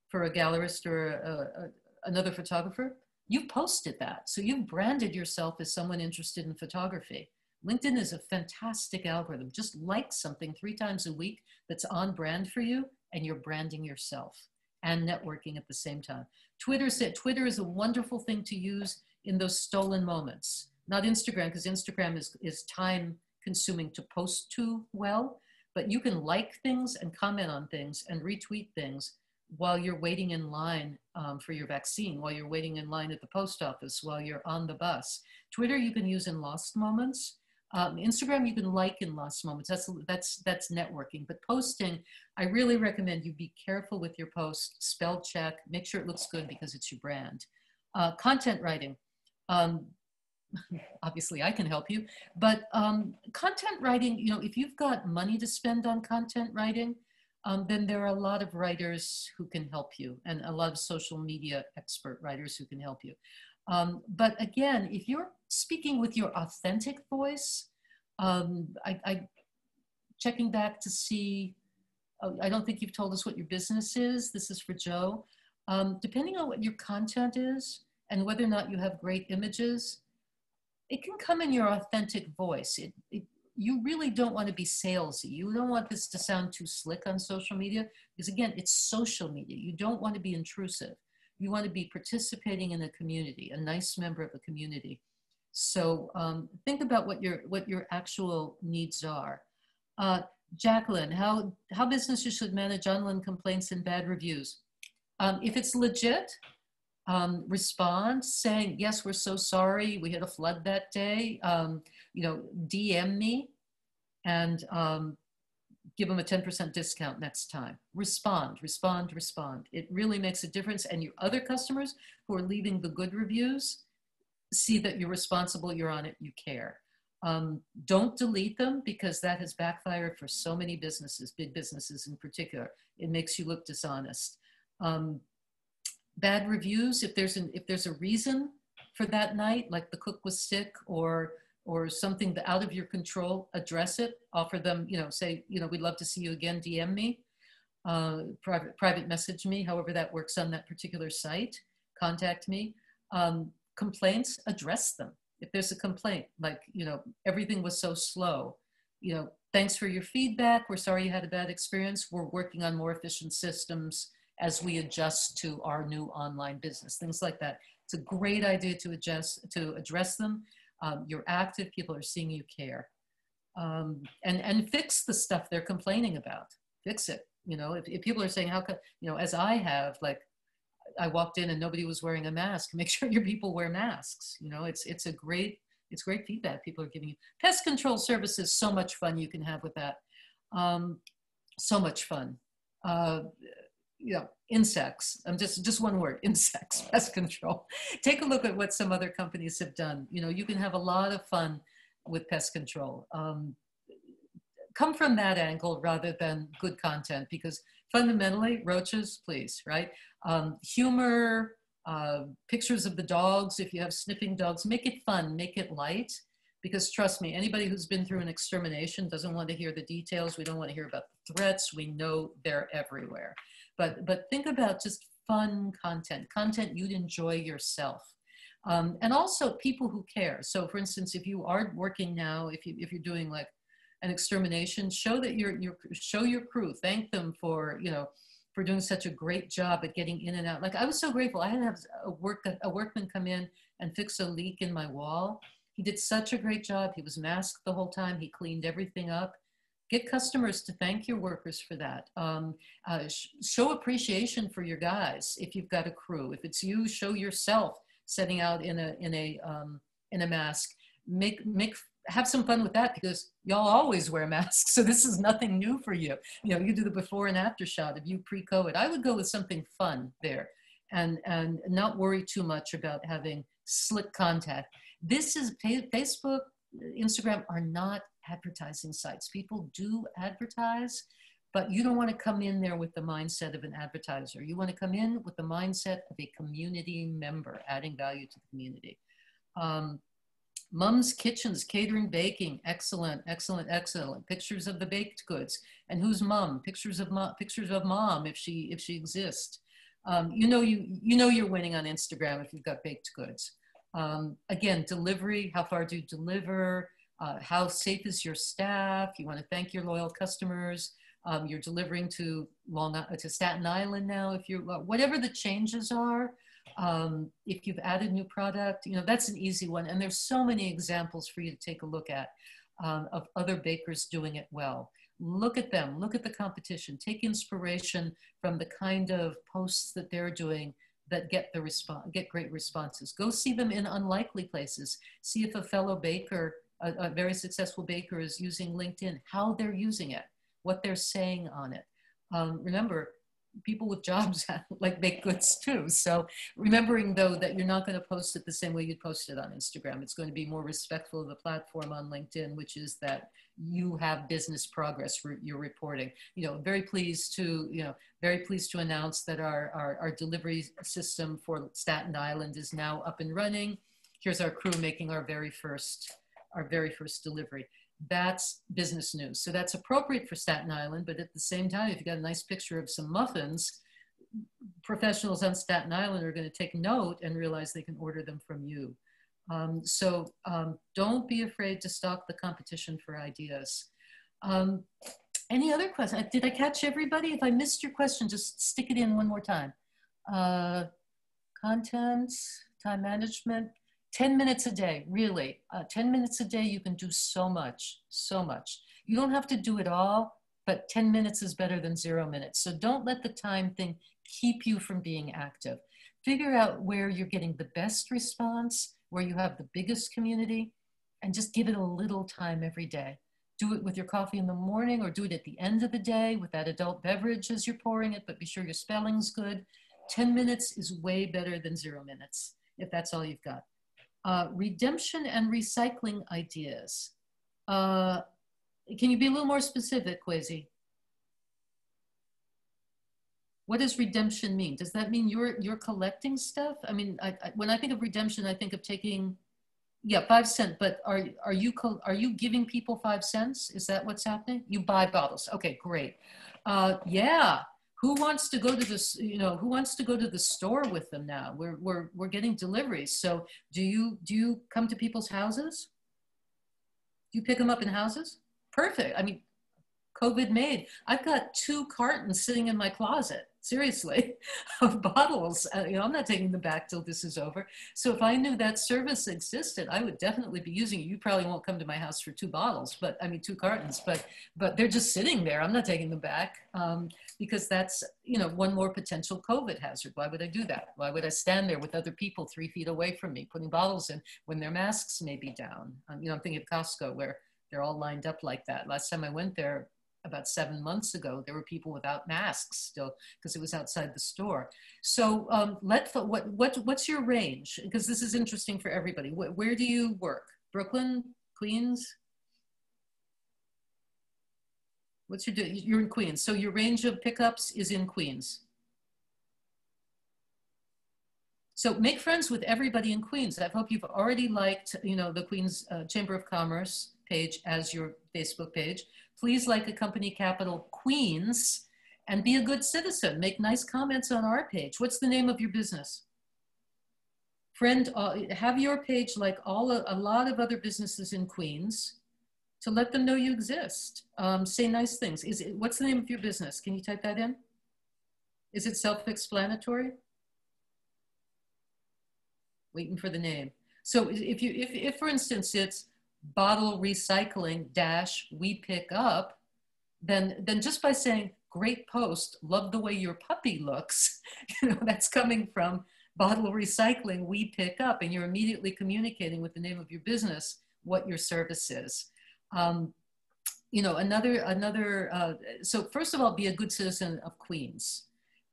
for a gallerist or another photographer, you posted that. So you've branded yourself as someone interested in photography. LinkedIn is a fantastic algorithm. Just like something 3 times a week that's on brand for you, and you're branding yourself and networking at the same time. Twitter is a wonderful thing to use in those stolen moments. Not Instagram, because Instagram is time consuming to post to well, but you can like things and comment on things and retweet things while you're waiting in line for your vaccine, while you're waiting in line at the post office, while you're on the bus. Twitter you can use in lost moments. Instagram you can like in lost moments. That's networking. But posting, I really recommend you be careful with your post, spell check, make sure it looks good because it's your brand. Content writing. Obviously I can help you, but content writing, if you've got money to spend on content writing, then there are a lot of writers who can help you, and a lot of social media expert writers who can help you. But again, if you're speaking with your authentic voice, I checking back to see, I don't think you've told us what your business is. This is for Joe. Depending on what your content is and whether or not you have great images, it can come in your authentic voice. You really don't want to be salesy. You don't want this to sound too slick on social media, because again, it's social media. You don't want to be intrusive. You want to be participating in a community, a nice member of a community. So think about what your actual needs are. Jacqueline, how businesses should manage online complaints and bad reviews. If it's legit, respond saying, yes, we're so sorry, we had a flood that day. DM me and give them a 10% discount next time. Respond. It really makes a difference. And your other customers who are leaving the good reviews see that you're responsible, you're on it, you care. Don't delete them, because that has backfired for so many businesses, big businesses in particular. It makes you look dishonest. Bad reviews, if there's a reason for that night, like the cook was sick or something out of your control, address it, offer them, say, we'd love to see you again, DM me, private message me, however that works on that particular site, contact me. Complaints, address them. If there's a complaint, like, everything was so slow, thanks for your feedback. We're sorry you had a bad experience. We're working on more efficient systems as we adjust to our new online business, things like that. It's a great idea to address them. You're active, people are seeing you care. And fix the stuff they're complaining about. Fix it. If people are saying, how come, as I have, like, I walked in and nobody was wearing a mask, make sure your people wear masks. It's great feedback people are giving you. Pest control services, so much fun you can have with that. So much fun. Insects, just one word, insects, pest control. Take a look at what some other companies have done. You can have a lot of fun with pest control. Come from that angle rather than good content, because fundamentally, roaches, please, right? Humor, pictures of the dogs, if you have sniffing dogs, make it fun, make it light, because trust me, anybody who's been through an extermination doesn't want to hear the details. We don't want to hear about the threats. We know they're everywhere. But think about just fun content you'd enjoy yourself. And also people who care. So for instance, if you are working now, if you're doing like an extermination, show that show your crew, thank them for doing such a great job at getting in and out. Like, I was so grateful. I had to have a workman come in and fix a leak in my wall. He did such a great job. He was masked the whole time. He cleaned everything up. Get customers to thank your workers for that. Show appreciation for your guys if you've got a crew. If it's you, show yourself setting out in a mask. Have some fun with that, because y'all always wear masks. So this is nothing new for you. You do the before and after shot of you pre-COVID. I would go with something fun there and not worry too much about having slick contact. This is Facebook, Instagram are not advertising sites. People do advertise, but you don't want to come in there with the mindset of an advertiser. You want to come in with the mindset of a community member, adding value to the community. Mom's Kitchens, catering, baking, excellent, excellent, excellent. Pictures of the baked goods. And who's mom? Pictures of mom if she exists. You're winning on Instagram if you've got baked goods. Again, delivery, how far do you deliver? How safe is your staff? You want to thank your loyal customers. You're delivering to Staten Island now. Whatever the changes are, if you've added new product, that's an easy one. And there's so many examples for you to take a look at of other bakers doing it well. Look at them, look at the competition, take inspiration from the kind of posts that they're doing that get great responses. Go see them in unlikely places. See if a fellow baker, a very successful baker, is using LinkedIn, how they're using it, what they're saying on it. Remember, people with jobs like baked goods too. So remembering though that you're not going to post it the same way you'd post it on Instagram. It's going to be more respectful of the platform on LinkedIn, which is that you have business progress you're reporting. Very pleased to announce that our delivery system for Staten Island is now up and running. Here's our crew making our very first delivery. That's business news. So that's appropriate for Staten Island, but at the same time, if you got a nice picture of some muffins, professionals on Staten Island are going to take note and realize they can order them from you. So don't be afraid to stalk the competition for ideas. Any other questions? Did I catch everybody? If I missed your question, just stick it in one more time. Content, time management. 10 minutes a day, really. 10 minutes a day, you can do so much, so much. You don't have to do it all, but 10 minutes is better than 0 minutes. So don't let the time thing keep you from being active. Figure out where you're getting the best response, where you have the biggest community, and just give it a little time every day. Do it with your coffee in the morning, or do it at the end of the day with that adult beverage as you're pouring it, but be sure your spelling's good. 10 minutes is way better than 0 minutes, if that's all you've got. Redemption and recycling ideas. Can you be a little more specific, Kwesi? What does redemption mean? Does that mean you're collecting stuff? I mean, when I think of redemption, I think of taking, yeah, 5 cents. But are you giving people 5 cents? Is that what's happening? You buy bottles. Okay, great. Yeah. Who wants to go to this? You know, who wants to go to the store with them now? We're getting deliveries. So do you come to people's houses? Do you pick them up in houses? Perfect. I mean, COVID made. I've got 2 cartons sitting in my closet, seriously, of bottles. You know, I'm not taking them back till this is over. So if I knew that service existed, I would definitely be using it. You probably won't come to my house for 2 bottles, but I mean 2 cartons, but they're just sitting there. I'm not taking them back because that's, you know, one more potential COVID hazard. Why would I do that? Why would I stand there with other people 3 feet away from me putting bottles in when their masks may be down? You know, I'm thinking of Costco where they're all lined up like that. Last time I went there, about 7 months ago, there were people without masks still because it was outside the store. So what's your range? Because this is interesting for everybody. Where do you work? Brooklyn, Queens? You're in Queens. So your range of pickups is in Queens. So make friends with everybody in Queens. I hope you've already liked, you know, the Queens Chamber of Commerce page as your Facebook page. Please like a company capital Queens and be a good citizen. Make nice comments on our page. What's the name of your business? Friend, have your page like a lot of other businesses in Queens to let them know you exist. Say nice things. What's the name of your business? Can you type that in? Is it self-explanatory? Waiting for the name. So if for instance it's bottle recycling - we pick up, then just by saying great post, love the way your puppy looks, you know, that's coming from bottle recycling, we pick up, and you're immediately communicating with the name of your business what your service is. You know, so first of all, be a good citizen of Queens,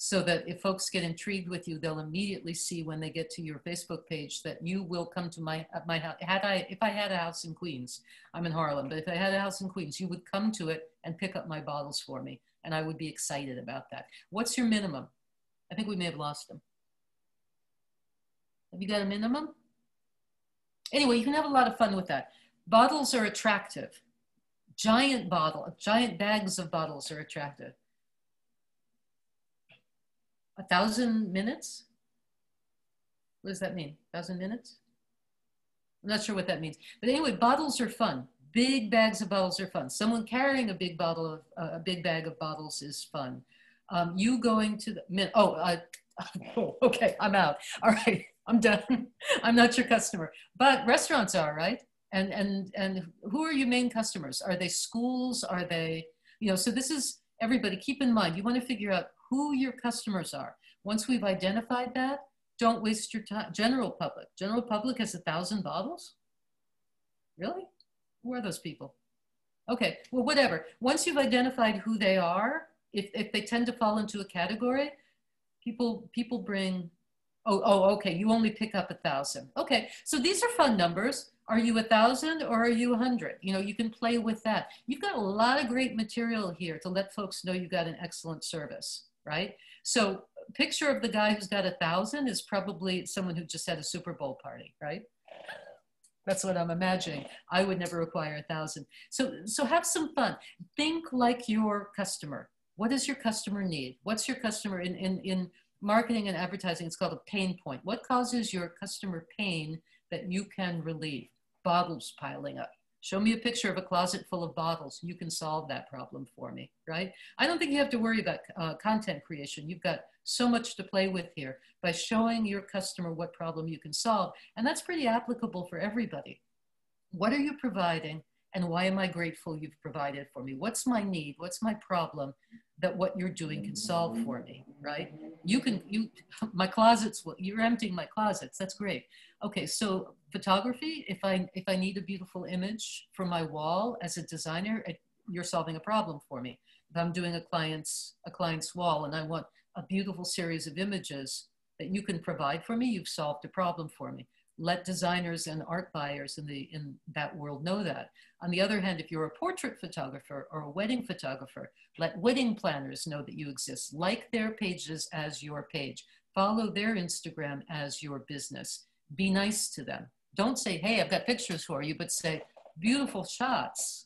so that if folks get intrigued with you, they'll immediately see when they get to your Facebook page that you will come to my house. If I had a house in Queens, I'm in Harlem, but if I had a house in Queens, you would come to it and pick up my bottles for me, and I would be excited about that. What's your minimum? I think we may have lost them. Have you got a minimum? Anyway, you can have a lot of fun with that. Bottles are attractive. Giant bags of bottles are attractive. 1,000 minutes? What does that mean? 1,000 minutes? I'm not sure what that means. But anyway, bottles are fun. Big bags of bottles are fun. Someone carrying a big bag of bottles is fun. You going to the, oh, okay, I'm out. All right, I'm done. I'm not your customer, but restaurants are, right? And who are your main customers? Are they schools? Are they, you know, so this is, everybody keep in mind, you want to figure out who your customers are. Once we've identified that, don't waste your time. General public. General public has 1,000 bottles? Really? Who are those people? Okay, well, whatever. Once you've identified who they are, if they tend to fall into a category, people bring, okay, you only pick up 1,000. Okay, so these are fun numbers. Are you 1,000 or are you 100? You know, you can play with that. You've got a lot of great material here to let folks know you got an excellent service, right? So picture of the guy who's got 1,000 is probably someone who just had a Super Bowl party, right? That's what I'm imagining. I would never acquire 1,000. So have some fun. Think like your customer. What does your customer need? What's your customer in marketing and advertising? It's called a pain point. What causes your customer pain that you can relieve? Bottles piling up. Show me a picture of a closet full of bottles. You can solve that problem for me, right? I don't think you have to worry about content creation. You've got so much to play with here by showing your customer what problem you can solve. And that's pretty applicable for everybody. What are you providing? And why am I grateful you've provided for me? What's my need? What's my problem that what you're doing can solve for me, right? My closets, you're emptying my closets. That's great. Okay, so photography, if I need a beautiful image for my wall as a designer, you're solving a problem for me. If I'm doing a client's wall and I want a beautiful series of images that you can provide for me, you've solved a problem for me. let designers and art buyers in that world know that. On the other hand, if you're a portrait photographer or a wedding photographer, let wedding planners know that you exist. Like their pages as your page. Follow their Instagram as your business. Be nice to them. Don't say, hey, I've got pictures for you, but say, beautiful shots,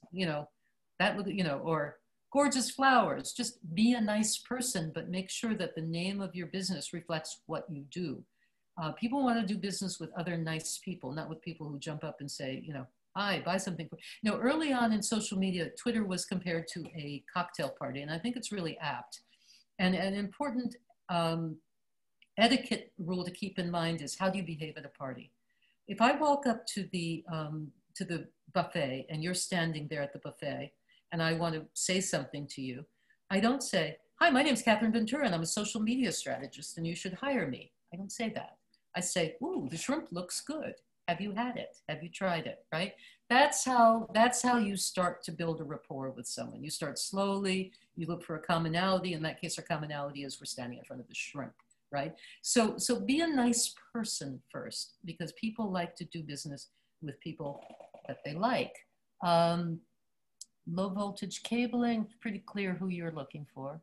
or gorgeous flowers. Just be a nice person, but make sure that the name of your business reflects what you do. People want to do business with other nice people, not with people who jump up and say, hi, buy something. Early on in social media, Twitter was compared to a cocktail party, and I think it's really apt. And an important etiquette rule to keep in mind is, how do you behave at a party? If I walk up to the buffet and you're standing there at the buffet and I want to say something to you, I don't say, hi, my name's Catherine Ventura and I'm a social media strategist and you should hire me. I don't say that. I say, ooh, the shrimp looks good. Have you had it? Have you tried it, right? That's how you start to build a rapport with someone. You start slowly, you look for a commonality. In that case, our commonality is we're standing in front of the shrimp, right? So be a nice person first, because people like to do business with people that they like. Low voltage cabling, pretty clear who you're looking for.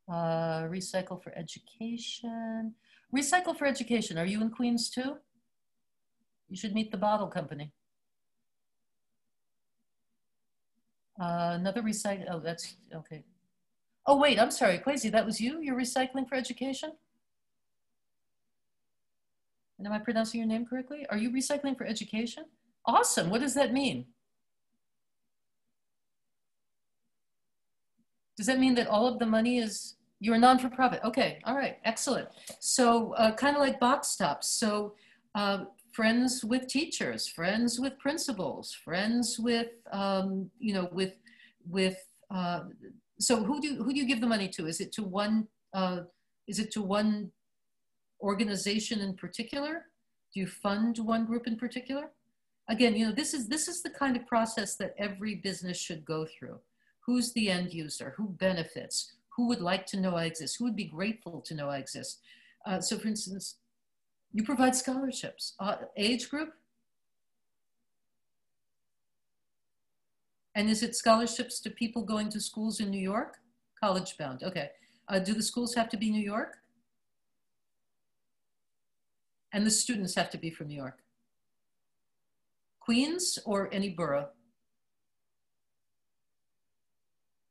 Recycle for education. Recycle for education, are you in Queens too? You should meet the bottle company. Another recycle, oh, that's, okay. Oh, wait, I'm sorry, Kwesi, that was you? You're recycling for education? And am I pronouncing your name correctly? Are you recycling for education? Awesome, what does that mean? Does that mean that all of the money is, you're a non-for-profit? Okay, all right, excellent. So kind of like box tops. So friends with teachers, friends with principals, friends with, so who do you give the money to? Is it to one organization in particular? Do you fund one group in particular? Again, this is the kind of process that every business should go through. Who's the end user? Who benefits? Who would like to know I exist? Who would be grateful to know I exist? So for instance, you provide scholarships. Age group? And is it scholarships to people going to schools in New York? College bound, okay. Do the schools have to be New York? And the students have to be from New York? Queens or any borough?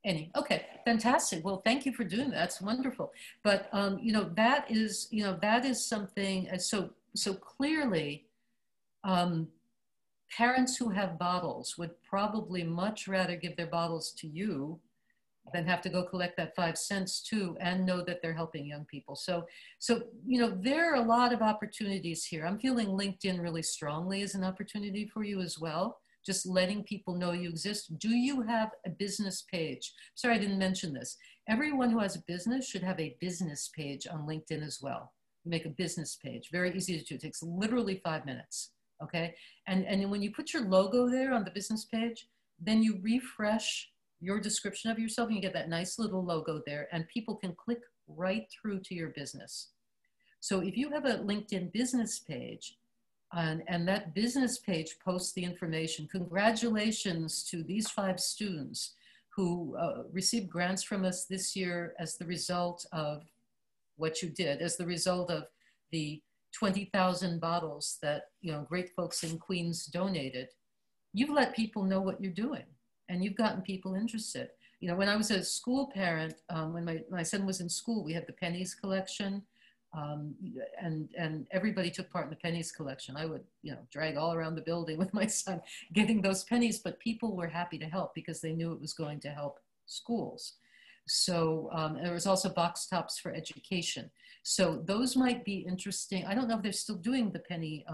Any, okay, fantastic. Well, thank you for doing that. That's wonderful. But that is something. So clearly, parents who have bottles would probably much rather give their bottles to you than have to go collect that 5 cents too, and know that they're helping young people. So there are a lot of opportunities here. I'm feeling LinkedIn really strongly as an opportunity for you as well. Just letting people know you exist. Do you have a business page? Sorry, I didn't mention this. Everyone who has a business should have a business page on LinkedIn as well. Make a business page, very easy to do. It takes literally 5 minutes, okay? And when you put your logo there on the business page, then you refresh your description of yourself and you get that nice little logo there and people can click right through to your business. So if you have a LinkedIn business page, and that business page posts the information. Congratulations to these 5 students who received grants from us this year as the result of what you did, as the result of the 20,000 bottles that great folks in Queens donated. You've let people know what you're doing and you've gotten people interested. When I was a school parent, when my son was in school, we had the pennies collection. And everybody took part in the pennies collection. I would, drag all around the building with my son getting those pennies, but people were happy to help because they knew it was going to help schools. So there was also box tops for education. So those might be interesting. I don't know if they're still doing the penny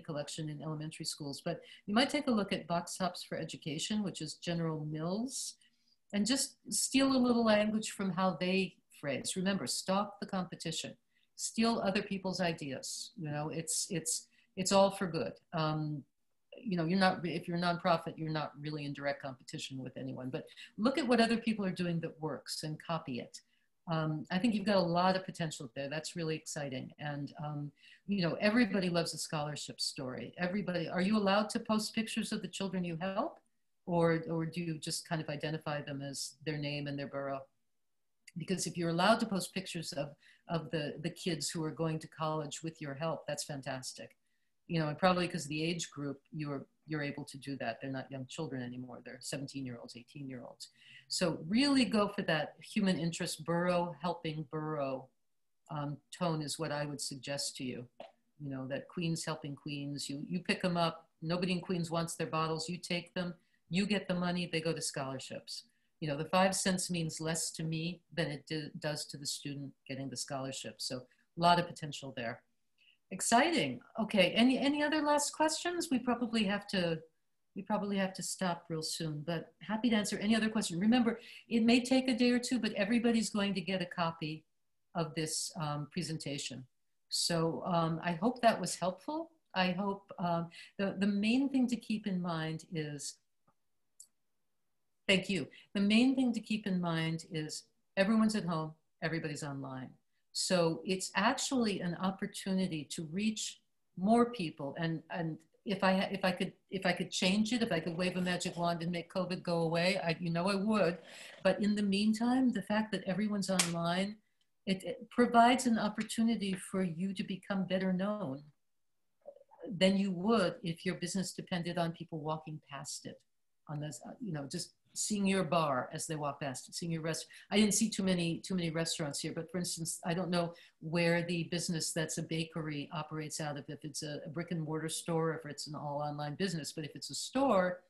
collection in elementary schools, but you might take a look at box tops for education, which is General Mills, and just steal a little language from how they phrase. Remember, stalk the competition. Steal other people's ideas. It's all for good. You're not, if you're a nonprofit, you're not really in direct competition with anyone, but look at what other people are doing that works and copy it. I think you've got a lot of potential there. That's really exciting. And, you know, everybody loves a scholarship story. Everybody, are you allowed to post pictures of the children you help? Or do you just kind of identify them as their name and their borough? Because if you're allowed to post pictures of the kids who are going to college with your help, that's fantastic. You know, and probably because of the age group, you're able to do that. They're not young children anymore. They're 17-year-olds, 18-year-olds. So really go for that human interest borough, helping borough tone is what I would suggest to you. You know, that Queens helping Queens, you pick them up. Nobody in Queens wants their bottles. You take them, you get the money, they go to scholarships. You know, the 5 cents means less to me than it does to the student getting the scholarship. So a lot of potential there. Exciting. Okay, any other last questions? We probably have to stop real soon, but happy to answer any other question. Remember, it may take a day or two, but everybody's going to get a copy of this presentation. So I hope that was helpful. I hope the main thing to keep in mind is, thank you. The main thing to keep in mind is everyone's at home, everybody's online. So it's actually an opportunity to reach more people. And if I could change it, if I could wave a magic wand and make COVID go away, you know I would. But in the meantime, the fact that everyone's online, it provides an opportunity for you to become better known than you would if your business depended on people walking past it, on this, you know, just seeing your bar as they walk past it, seeing your restaurant. I didn't see too many restaurants here, but for instance, I don't know where the business that's a bakery operates out of, if it's a brick and mortar store, if it's an all online business. But if it's a store,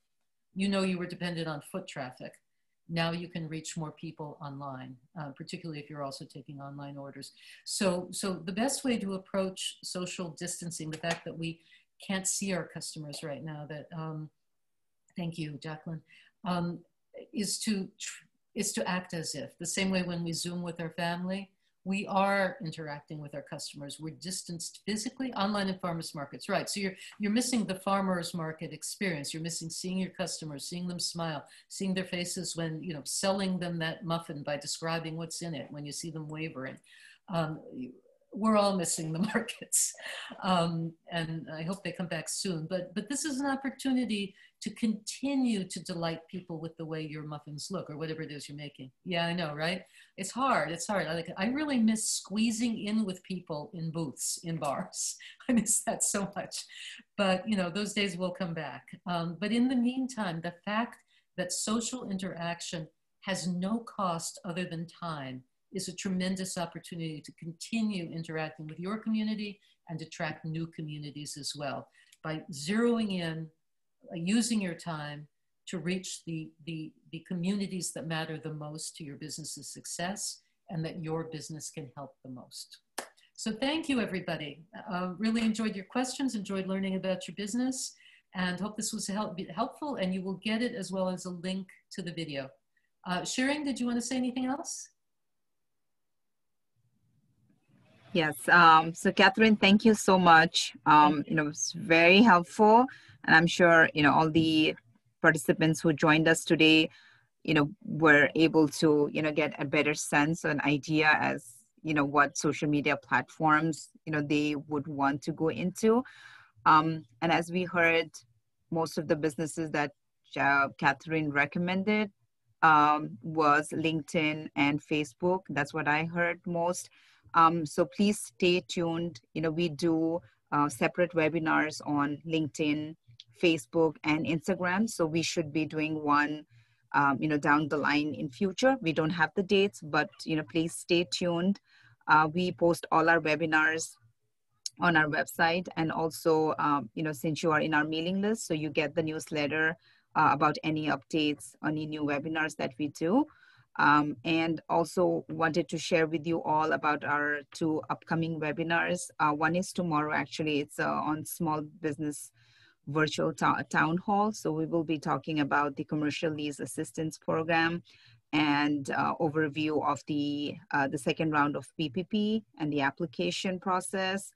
you know, you were dependent on foot traffic. Now you can reach more people online, particularly if you're also taking online orders. So the best way to approach social distancing, the fact that we can't see our customers right now, that, thank you, Jacqueline, is to act as if, the same way when we Zoom with our family, we are interacting with our customers. We're distanced physically, online and farmers markets, right? So you're missing the farmers market experience. You're missing seeing your customers, seeing them smile, seeing their faces when, you know, selling them that muffin by describing what's in it, when you see them wavering. We're all missing the markets. And I hope they come back soon. But this is an opportunity to continue to delight people with the way your muffins look, or whatever it is you're making. Yeah, I know, right? It's hard. It's hard. I really miss squeezing in with people in booths, in bars. I miss that so much. But, you know, those days will come back. But in the meantime, the fact that social interaction has no cost other than time is a tremendous opportunity to continue interacting with your community and attract new communities as well, by zeroing in, using your time to reach the communities that matter the most to your business's success and that your business can help the most. So thank you, everybody. Really enjoyed your questions, enjoyed learning about your business, and hope this was helpful, and you will get it as well as a link to the video. Shirin, did you want to say anything else? Yes. So Catherine, thank you so much. You know, it's very helpful. And I'm sure, you know, all the participants who joined us today, you know, were able to, you know, get a better sense, an idea as, you know, what social media platforms, you know, they would want to go into. And as we heard, most of the businesses that Catherine recommended was LinkedIn and Facebook. That's what I heard most. So please stay tuned. You know, we do separate webinars on LinkedIn, Facebook, and Instagram. So we should be doing one, you know, down the line in future. We don't have the dates, but, you know, please stay tuned. We post all our webinars on our website, and also, you know, since you are in our mailing list, so you get the newsletter about any updates, any new webinars that we do. And also wanted to share with you all about our 2 upcoming webinars. One is tomorrow, actually. It's on small business virtual town hall. So we will be talking about the commercial lease assistance program and overview of the second round of PPP and the application process,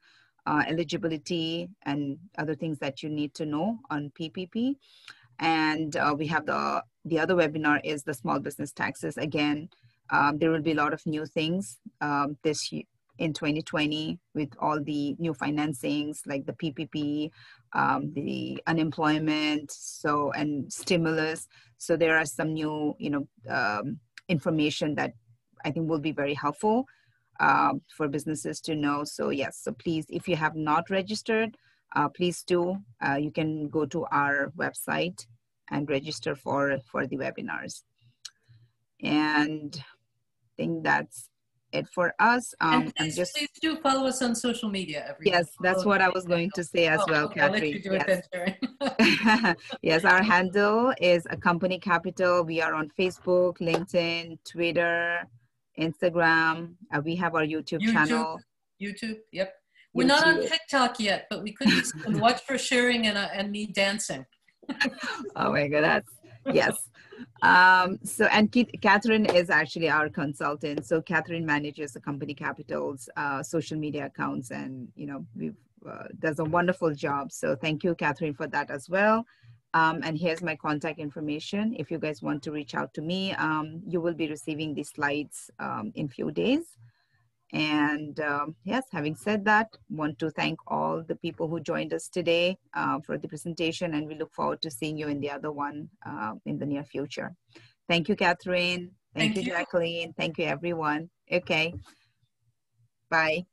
eligibility, and other things that you need to know on PPP. And we have the other webinar is the small business taxes. Again, There will be a lot of new things this year in 2020 with all the new financings like the PPP, the unemployment, so and stimulus. So there are some new, information that I think will be very helpful for businesses to know. So yes, so please, if you have not registered, please do. You can go to our website and register for the webinars. And I think that's it for us. And please do follow us on social media, everyone. Yes, that's what I was going to say as well, okay, I'll let you Catherine. do it then, Yes, our handle is A Company Capital. We are on Facebook, LinkedIn, Twitter, Instagram. We have our YouTube channel. YouTube, yep. We're not on TikTok yet, but we could be soon. Watch for sharing and me dancing. Oh my God, yes. So, and Catherine is actually our consultant. So Catherine manages the Company Capital's social media accounts, and we've does a wonderful job. So thank you, Catherine, for that as well. And here's my contact information. If you guys want to reach out to me, you will be receiving these slides in few days. And yes, having said that, want to thank all the people who joined us today for the presentation, and we look forward to seeing you in the other one in the near future. Thank you, Catherine. Thank you, Jacqueline. Thank you, everyone. Okay. Bye.